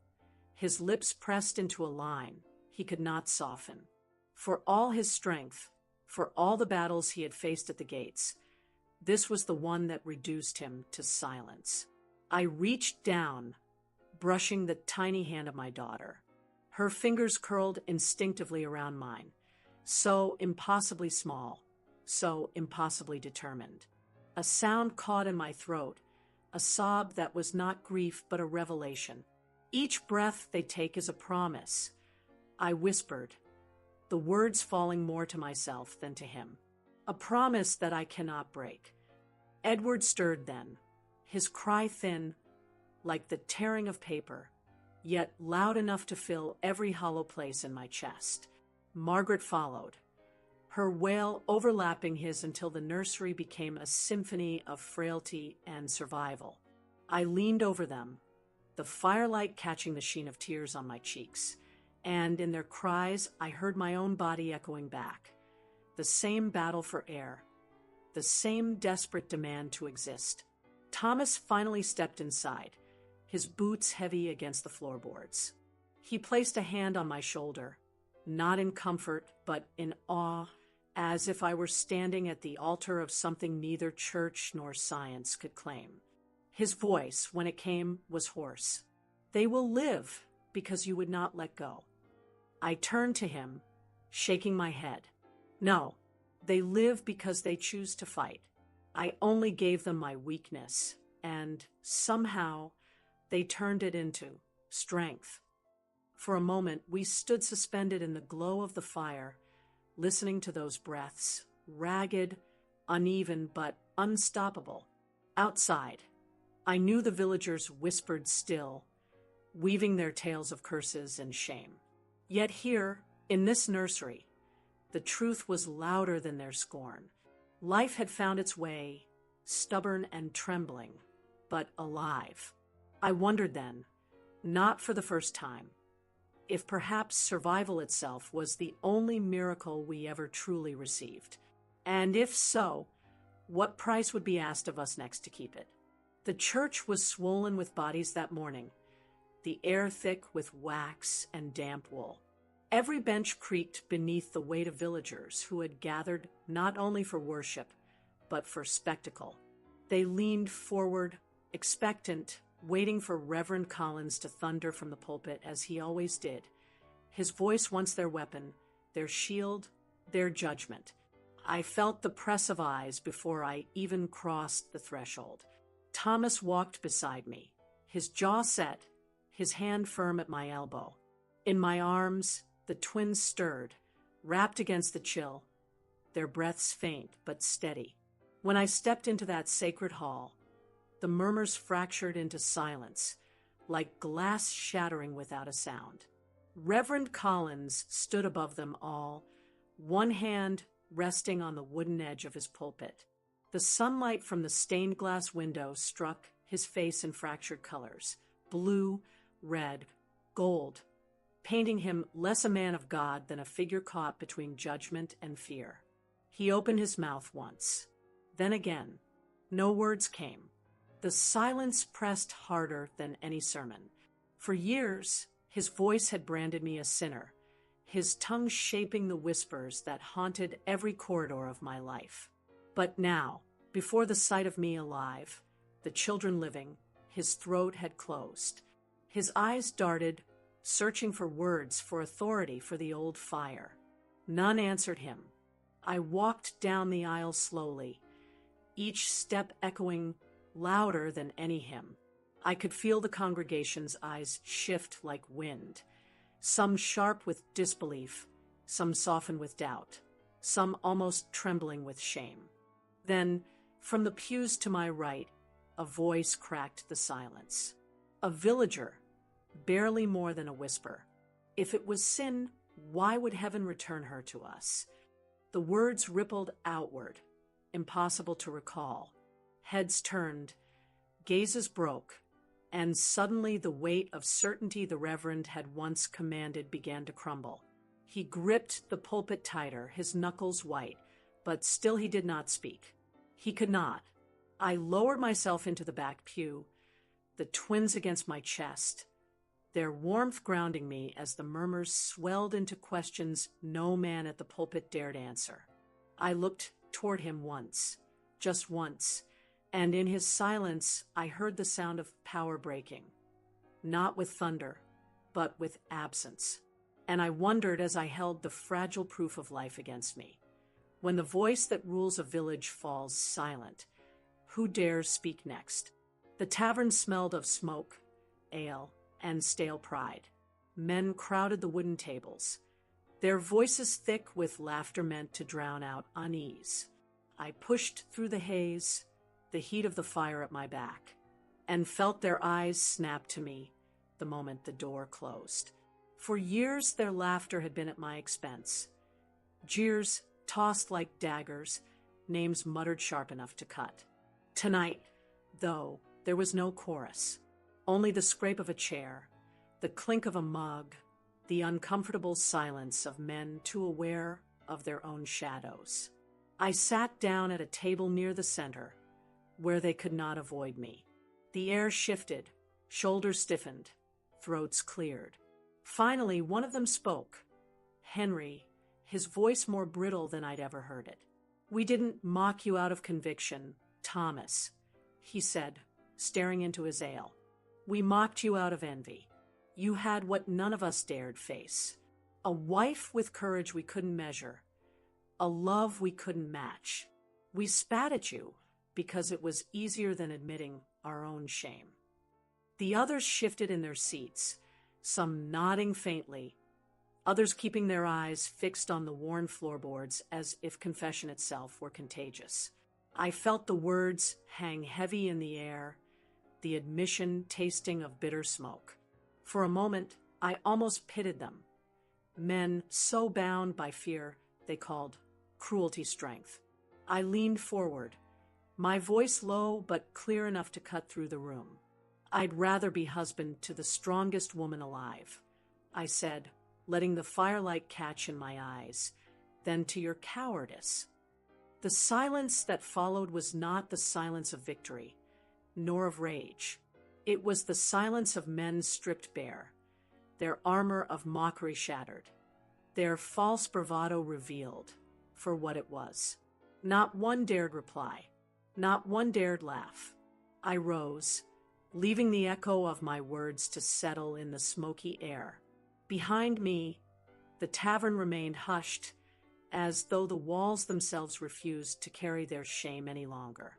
his lips pressed into a line he could not soften. For all his strength, for all the battles he had faced at the gates, this was the one that reduced him to silence. I reached down, brushing the tiny hand of my daughter. Her fingers curled instinctively around mine, so impossibly small, so impossibly determined. A sound caught in my throat, a sob that was not grief but a revelation. "Each breath they take is a promise," I whispered, the words falling more to myself than to him. "A promise that I cannot break." Edward stirred then, his cry thin, like the tearing of paper, yet loud enough to fill every hollow place in my chest. Margaret followed, her wail overlapping his until the nursery became a symphony of frailty and survival. I leaned over them, the firelight catching the sheen of tears on my cheeks, and in their cries I heard my own body echoing back. The same battle for air, the same desperate demand to exist. Thomas finally stepped inside, his boots heavy against the floorboards. He placed a hand on my shoulder, not in comfort, but in awe, as if I were standing at the altar of something neither church nor science could claim. His voice, when it came, was hoarse. "They will live because you would not let go." I turned to him, shaking my head. "No, they live because they choose to fight. I only gave them my weakness, and somehow they turned it into strength." For a moment, we stood suspended in the glow of the fire, listening to those breaths, ragged, uneven, but unstoppable. Outside, I knew the villagers whispered still, weaving their tales of curses and shame. Yet here, in this nursery, the truth was louder than their scorn. Life had found its way, stubborn and trembling, but alive. I wondered then, not for the first time, if perhaps survival itself was the only miracle we ever truly received. And if so, what price would be asked of us next to keep it? The church was swollen with bodies that morning, the air thick with wax and damp wool. Every bench creaked beneath the weight of villagers who had gathered not only for worship, but for spectacle. They leaned forward, expectant, waiting for Reverend Collins to thunder from the pulpit as he always did, his voice once their weapon, their shield, their judgment. I felt the press of eyes before I even crossed the threshold. Thomas walked beside me, his jaw set, his hand firm at my elbow. In my arms, the twins stirred, wrapped against the chill, their breaths faint but steady. When I stepped into that sacred hall, the murmurs fractured into silence, like glass shattering without a sound. Reverend Collins stood above them all, one hand resting on the wooden edge of his pulpit. The sunlight from the stained glass window struck his face in fractured colors, blue, red, gold, painting him less a man of God than a figure caught between judgment and fear. He opened his mouth once, then again. No words came. The silence pressed harder than any sermon. For years, his voice had branded me a sinner, his tongue shaping the whispers that haunted every corridor of my life. But now, before the sight of me alive, the children living, his throat had closed. His eyes darted, searching for words, for authority, for the old fire. None answered him. I walked down the aisle slowly, each step echoing louder than any hymn. I could feel the congregation's eyes shift like wind, some sharp with disbelief, some softened with doubt, some almost trembling with shame. Then, from the pews to my right, a voice cracked the silence. A villager, barely more than a whisper. If it was sin, why would heaven return her to us? The words rippled outward, impossible to recall. Heads turned, gazes broke, and suddenly the weight of certainty the Reverend had once commanded began to crumble. He gripped the pulpit tighter, his knuckles white, but still he did not speak. He could not. I lowered myself into the back pew, the twins against my chest, their warmth grounding me as the murmurs swelled into questions no man at the pulpit dared answer. I looked toward him once, just once, and in his silence I heard the sound of power breaking, not with thunder, but with absence. And I wondered as I held the fragile proof of life against me. When the voice that rules a village falls silent, who dares speak next? The tavern smelled of smoke, ale, and stale pride. Men crowded the wooden tables, their voices thick with laughter meant to drown out unease. I pushed through the haze, the heat of the fire at my back, and felt their eyes snap to me the moment the door closed. For years their laughter had been at my expense. Jeers tossed like daggers, names muttered sharp enough to cut. Tonight, though, there was no chorus, only the scrape of a chair, the clink of a mug, the uncomfortable silence of men too aware of their own shadows. I sat down at a table near the center, where they could not avoid me. The air shifted, shoulders stiffened, throats cleared. Finally, one of them spoke. Henry, his voice more brittle than I'd ever heard it. "We didn't mock you out of conviction, Thomas," he said, staring into his ale. "We mocked you out of envy. You had what none of us dared face. A wife with courage we couldn't measure. A love we couldn't match. We spat at you because it was easier than admitting our own shame." The others shifted in their seats, some nodding faintly, others keeping their eyes fixed on the worn floorboards as if confession itself were contagious. I felt the words hang heavy in the air, the admission tasting of bitter smoke. For a moment, I almost pitied them. Men so bound by fear they called cruelty strength. I leaned forward, my voice low but clear enough to cut through the room. "I'd rather be husband to the strongest woman alive," I said, letting the firelight catch in my eyes, "than to your cowardice." The silence that followed was not the silence of victory, nor of rage. It was the silence of men stripped bare, their armor of mockery shattered, their false bravado revealed for what it was. Not one dared reply. Not one dared laugh. I rose, leaving the echo of my words to settle in the smoky air. Behind me, the tavern remained hushed, as though the walls themselves refused to carry their shame any longer.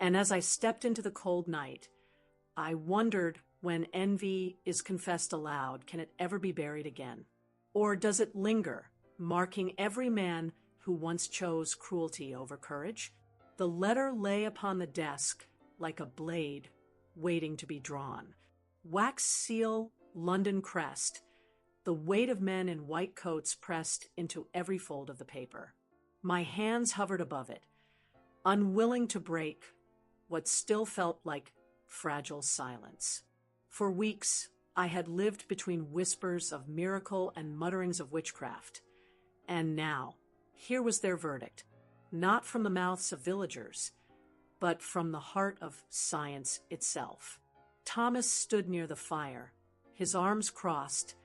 And as I stepped into the cold night, I wondered, when envy is confessed aloud, can it ever be buried again? Or does it linger, marking every man who once chose cruelty over courage? The letter lay upon the desk like a blade waiting to be drawn. Wax seal, London crest, the weight of men in white coats pressed into every fold of the paper. My hands hovered above it, unwilling to break what still felt like fragile silence. For weeks, I had lived between whispers of miracle and mutterings of witchcraft. And now, here was their verdict, not from the mouths of villagers, but from the heart of science itself. Thomas stood near the fire, his arms crossed,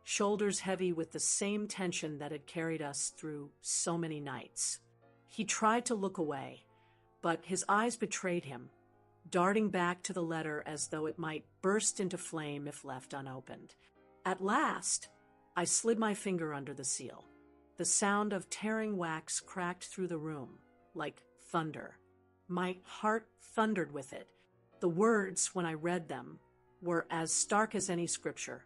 shoulders heavy with the same tension that had carried us through so many nights. He tried to look away, but his eyes betrayed him, darting back to the letter as though it might burst into flame if left unopened. At last, I slid my finger under the seal. The sound of tearing wax cracked through the room, like thunder. My heart thundered with it. The words, when I read them, were as stark as any scripture.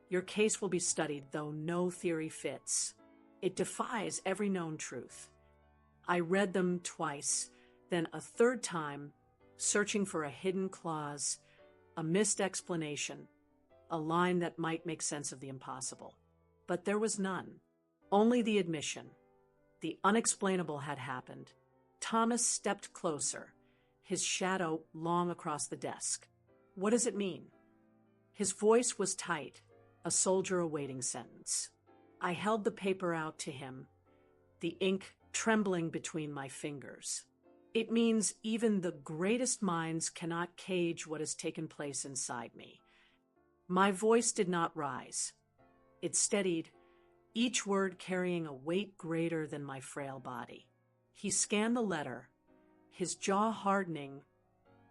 Your case will be studied, though no theory fits. It defies every known truth. I read them twice, then a third time, searching for a hidden clause, a missed explanation, a line that might make sense of the impossible. But there was none. Only the admission. The unexplainable had happened. Thomas stepped closer, his shadow long across the desk. What does it mean? His voice was tight, a soldier awaiting sentence. I held the paper out to him, the ink trembling between my fingers. It means even the greatest minds cannot cage what has taken place inside me. My voice did not rise. It steadied, each word carrying a weight greater than my frail body. He scanned the letter, his jaw hardening,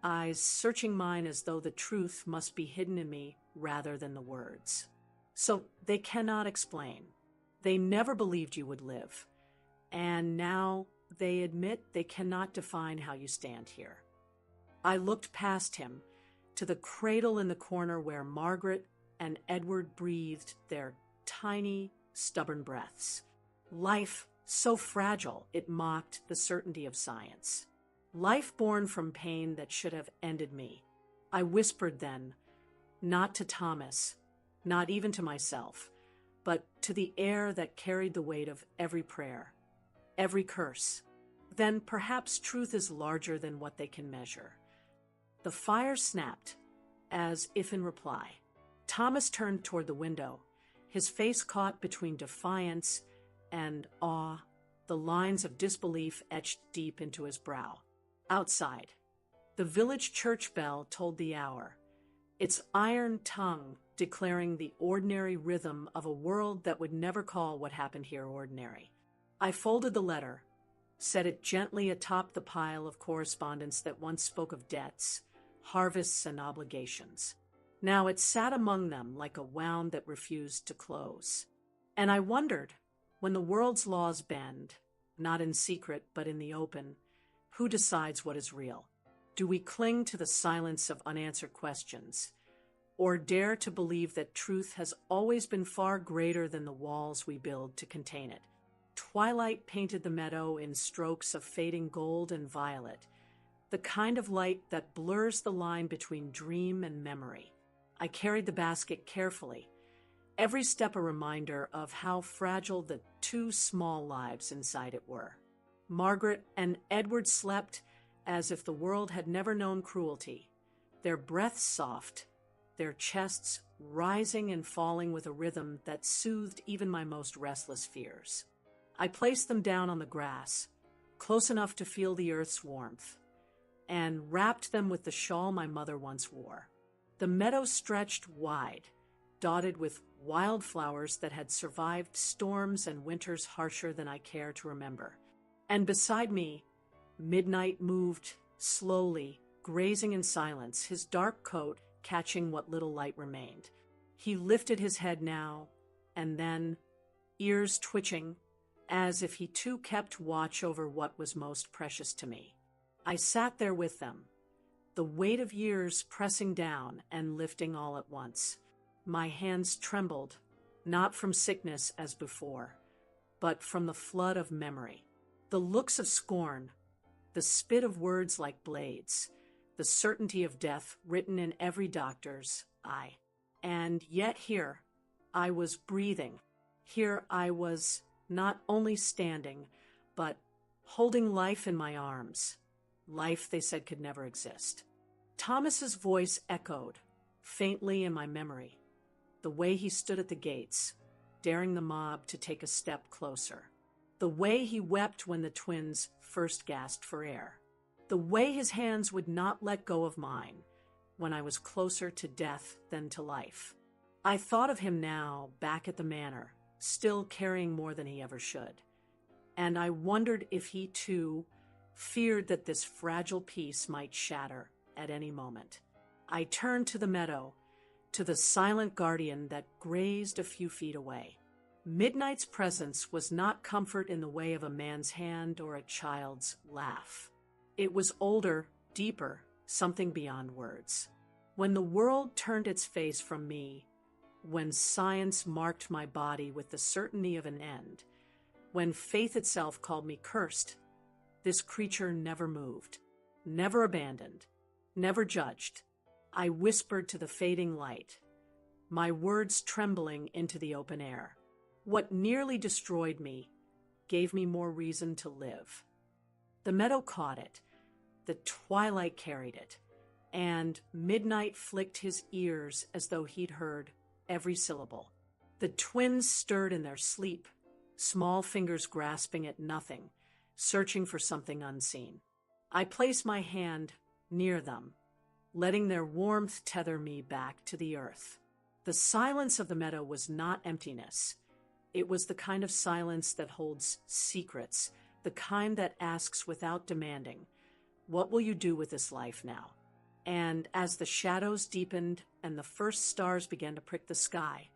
eyes searching mine as though the truth must be hidden in me rather than the words. So they cannot explain. They never believed you would live. And now they admit they cannot define how you stand here. I looked past him to the cradle in the corner where Margaret and Edward breathed their tiny, stubborn breaths. Life so fragile it mocked the certainty of science. Life born from pain that should have ended me. I whispered then, not to Thomas, not even to myself, but to the air that carried the weight of every prayer, every curse. Then perhaps truth is larger than what they can measure. The fire snapped, as if in reply. Thomas turned toward the window, his face caught between defiance and awe, the lines of disbelief etched deep into his brow. Outside, the village church bell tolled the hour, its iron tongue declaring the ordinary rhythm of a world that would never call what happened here ordinary. I folded the letter, set it gently atop the pile of correspondence that once spoke of debts, harvests, and obligations. Now it sat among them like a wound that refused to close. And I wondered, when the world's laws bend, not in secret but in the open, who decides what is real? Do we cling to the silence of unanswered questions, or dare to believe that truth has always been far greater than the walls we build to contain it? Twilight painted the meadow in strokes of fading gold and violet, the kind of light that blurs the line between dream and memory. I carried the basket carefully, every step a reminder of how fragile the two small lives inside it were. Margaret and Edward slept as if the world had never known cruelty, their breaths soft, their chests rising and falling with a rhythm that soothed even my most restless fears. I placed them down on the grass, close enough to feel the earth's warmth, and wrapped them with the shawl my mother once wore. The meadow stretched wide, dotted with wildflowers that had survived storms and winters harsher than I care to remember. And beside me, midnight moved slowly, grazing in silence, his dark coat catching what little light remained. He lifted his head now and then, ears twitching, as if he too kept watch over what was most precious to me. I sat there with them, the weight of years pressing down and lifting all at once. My hands trembled, not from sickness as before, but from the flood of memory. The looks of scorn, the spit of words like blades, the certainty of death written in every doctor's eye. And yet here I was breathing. Here I was not only standing, but holding life in my arms. Life they said could never exist. Thomas's voice echoed faintly in my memory, the way he stood at the gates, daring the mob to take a step closer. The way he wept when the twins first gasped for air. The way his hands would not let go of mine when I was closer to death than to life. I thought of him now, back at the manor, still carrying more than he ever should. And I wondered if he, too, feared that this fragile piece might shatter at any moment. I turned to the meadow, to the silent guardian that grazed a few feet away. Midnight's presence was not comfort in the way of a man's hand or a child's laugh. It was older, deeper, something beyond words. When the world turned its face from me, when science marked my body with the certainty of an end, when faith itself called me cursed, this creature never moved, never abandoned, never judged. I whispered to the fading light, my words trembling into the open air. What nearly destroyed me gave me more reason to live. The meadow caught it, the twilight carried it, and midnight flicked his ears as though he'd heard every syllable. The twins stirred in their sleep, small fingers grasping at nothing, searching for something unseen. I placed my hand near them, letting their warmth tether me back to the earth. The silence of the meadow was not emptiness. It was the kind of silence that holds secrets, the kind that asks without demanding, "What will you do with this life now?" And as the shadows deepened and the first stars began to prick the sky,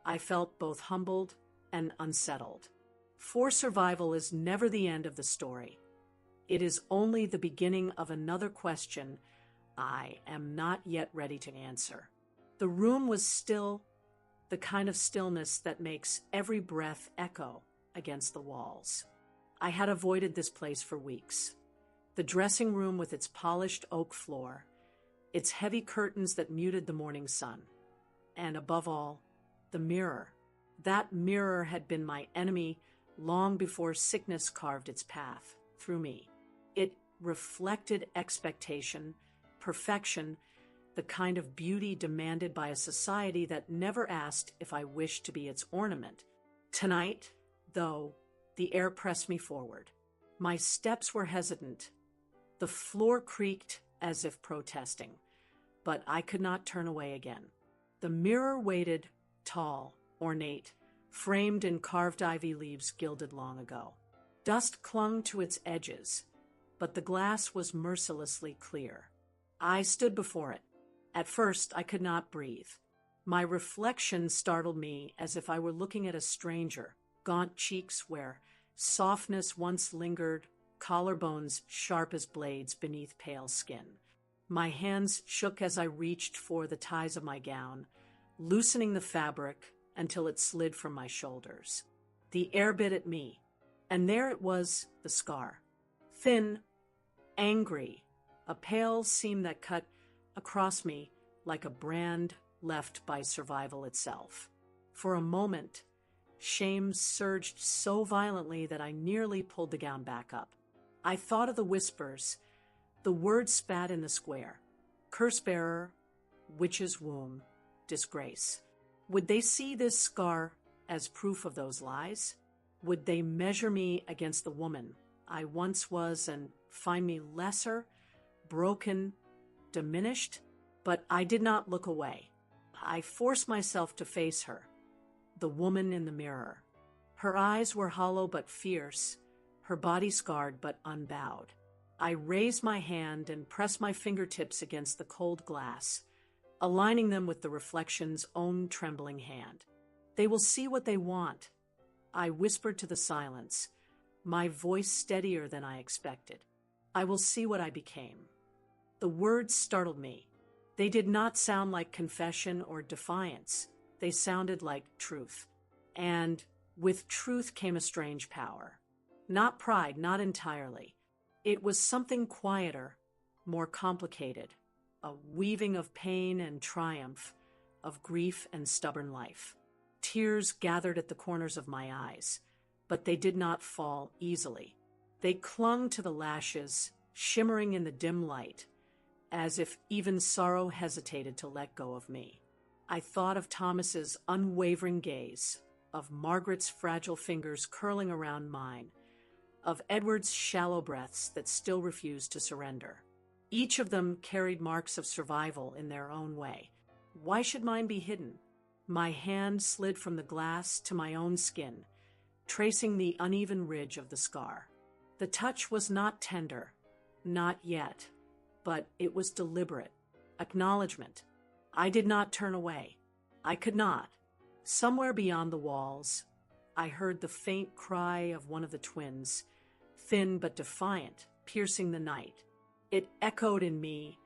I felt both humbled and unsettled. For survival is never the end of the story. It is only the beginning of another question I am not yet ready to answer. The room was still, the kind of stillness that makes every breath echo against the walls. I had avoided this place for weeks. The dressing room with its polished oak floor, its heavy curtains that muted the morning sun, and above all, the mirror. That mirror had been my enemy long before sickness carved its path through me. It reflected expectation, perfection, the kind of beauty demanded by a society that never asked if I wished to be its ornament. Tonight, though, the air pressed me forward. My steps were hesitant. The floor creaked as if protesting, but I could not turn away again. The mirror waited, tall, ornate, framed in carved ivy leaves gilded long ago. Dust clung to its edges, but the glass was mercilessly clear. I stood before it. At first, I could not breathe. My reflection startled me as if I were looking at a stranger, gaunt cheeks where softness once lingered, collarbones sharp as blades beneath pale skin. My hands shook as I reached for the ties of my gown, loosening the fabric until it slid from my shoulders. The air bit at me, and there it was, the scar. Thin, angry, a pale seam that cut across me like a brand left by survival itself. For a moment, shame surged so violently that I nearly pulled the gown back up. I thought of the whispers, the words spat in the square. Curse-bearer, witch's womb, disgrace. Would they see this scar as proof of those lies? Would they measure me against the woman I once was and find me lesser, broken, diminished? But I did not look away. I forced myself to face her, the woman in the mirror. Her eyes were hollow but fierce, her body scarred but unbowed. I raised my hand and pressed my fingertips against the cold glass, aligning them with the reflection's own trembling hand. They will see what they want, I whispered to the silence, my voice steadier than I expected. I will see what I became. The words startled me. They did not sound like confession or defiance. They sounded like truth. And with truth came a strange power. Not pride, not entirely. It was something quieter, more complicated, a weaving of pain and triumph, of grief and stubborn life. Tears gathered at the corners of my eyes, but they did not fall easily. They clung to the lashes, shimmering in the dim light, as if even sorrow hesitated to let go of me. I thought of Thomas's unwavering gaze, of Margaret's fragile fingers curling around mine, of Edward's shallow breaths that still refused to surrender. Each of them carried marks of survival in their own way. Why should mine be hidden? My hand slid from the glass to my own skin, tracing the uneven ridge of the scar. The touch was not tender, not yet, but it was deliberate. Acknowledgement. I did not turn away. I could not. Somewhere beyond the walls, I heard the faint cry of one of the twins, thin but defiant, piercing the night. It echoed in me,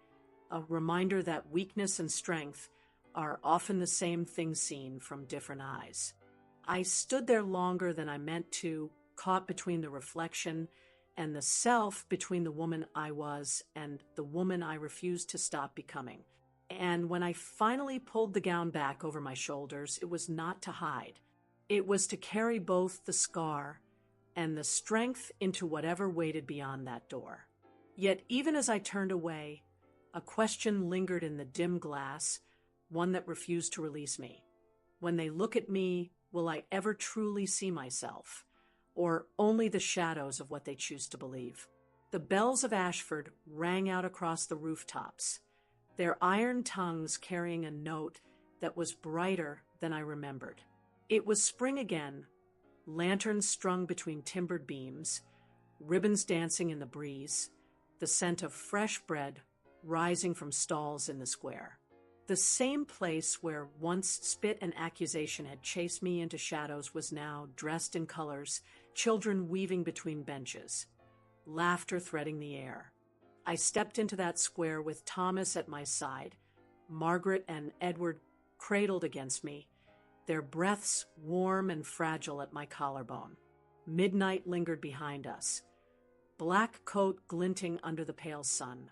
a reminder that weakness and strength are often the same thing seen from different eyes. I stood there longer than I meant to, caught between the reflection and the self, between the woman I was and the woman I refused to stop becoming. And when I finally pulled the gown back over my shoulders, it was not to hide. It was to carry both the scar and the strength into whatever waited beyond that door. Yet even as I turned away, a question lingered in the dim glass, one that refused to release me. When they look at me, will I ever truly see myself, or only the shadows of what they choose to believe? The bells of Ashford rang out across the rooftops, their iron tongues carrying a note that was brighter than I remembered. It was spring again, lanterns strung between timbered beams, ribbons dancing in the breeze, the scent of fresh bread rising from stalls in the square. The same place where once spit and accusation had chased me into shadows was now dressed in colors, children weaving between benches, laughter threading the air. I stepped into that square with Thomas at my side, Margaret and Edward cradled against me, their breaths warm and fragile at my collarbone. Midnight lingered behind us, black coat glinting under the pale sun,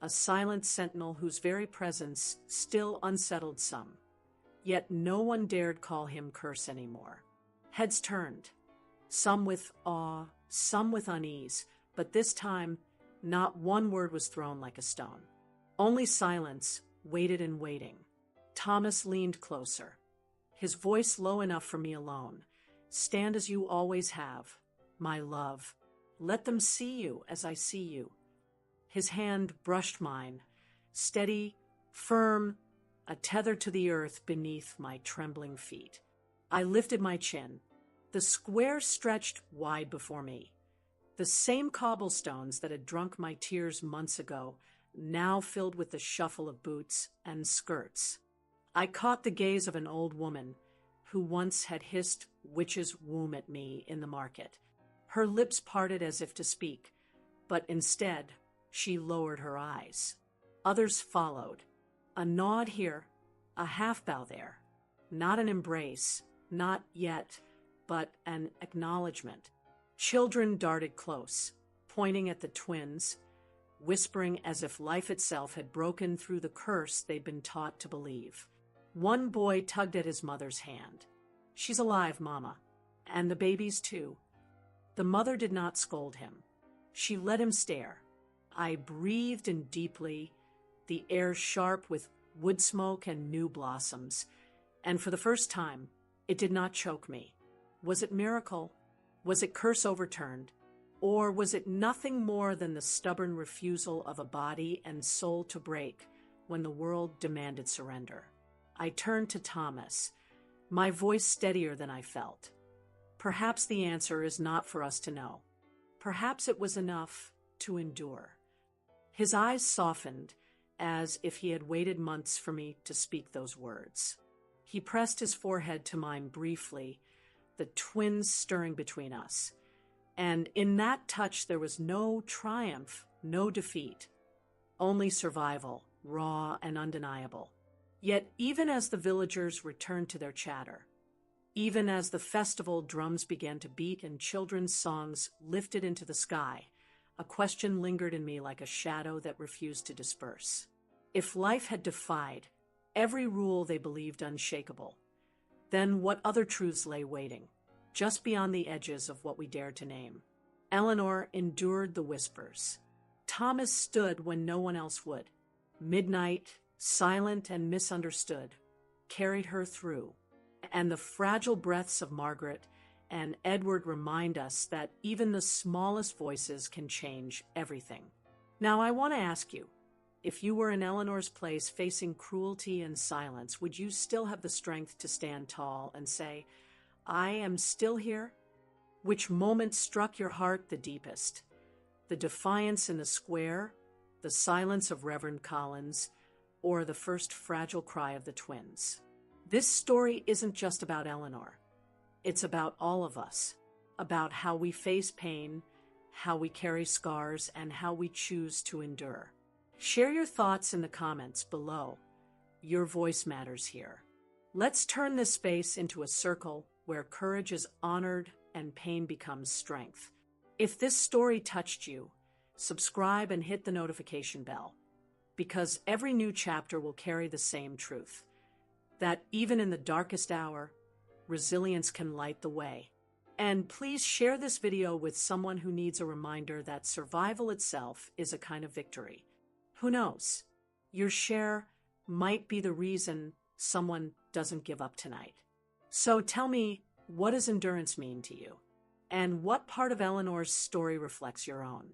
a silent sentinel whose very presence still unsettled some. Yet no one dared call him curse anymore. Heads turned, some with awe, some with unease, but this time not one word was thrown like a stone. Only silence waited and waiting. Thomas leaned closer, his voice low enough for me alone. Stand as you always have, my love. Let them see you as I see you. His hand brushed mine, steady, firm, a tether to the earth beneath my trembling feet. I lifted my chin. The square stretched wide before me. The same cobblestones that had drunk my tears months ago, now filled with the shuffle of boots and skirts. I caught the gaze of an old woman who once had hissed witch's womb at me in the market. Her lips parted as if to speak, but instead she lowered her eyes. Others followed. A nod here, a half bow there. Not an embrace, not yet, but an acknowledgement. Children darted close, pointing at the twins, whispering as if life itself had broken through the curse they'd been taught to believe. One boy tugged at his mother's hand. She's alive, Mama. And the babies, too. The mother did not scold him. She let him stare. I breathed in deeply, the air sharp with wood smoke and new blossoms. And for the first time, it did not choke me. Was it miracle? Was it curse overturned? Or was it nothing more than the stubborn refusal of a body and soul to break when the world demanded surrender? I turned to Thomas, my voice steadier than I felt. Perhaps the answer is not for us to know. Perhaps it was enough to endure. His eyes softened, as if he had waited months for me to speak those words. He pressed his forehead to mine briefly, the twins stirring between us. And in that touch there was no triumph, no defeat, only survival, raw and undeniable. Yet even as the villagers returned to their chatter, even as the festival drums began to beat and children's songs lifted into the sky, a question lingered in me like a shadow that refused to disperse. If life had defied every rule they believed unshakable, then what other truths lay waiting, just beyond the edges of what we dared to name? Eleanor endured the whispers. Thomas stood when no one else would. Midnight, silent and misunderstood, carried her through. And the fragile breaths of Margaret and Edward remind us that even the smallest voices can change everything. Now, I want to ask you, if you were in Eleanor's place facing cruelty and silence, would you still have the strength to stand tall and say, "I am still here"? Which moment struck your heart the deepest? The defiance in the square, the silence of Reverend Collins, or the first fragile cry of the twins? This story isn't just about Eleanor. It's about all of us, about how we face pain, how we carry scars, and how we choose to endure. Share your thoughts in the comments below. Your voice matters here. Let's turn this space into a circle where courage is honored and pain becomes strength. If this story touched you, subscribe and hit the notification bell, because every new chapter will carry the same truth, that even in the darkest hour, resilience can light the way. And please share this video with someone who needs a reminder that survival itself is a kind of victory. Who knows? Your share might be the reason someone doesn't give up tonight. So tell me, what does endurance mean to you? And what part of Eleanor's story reflects your own?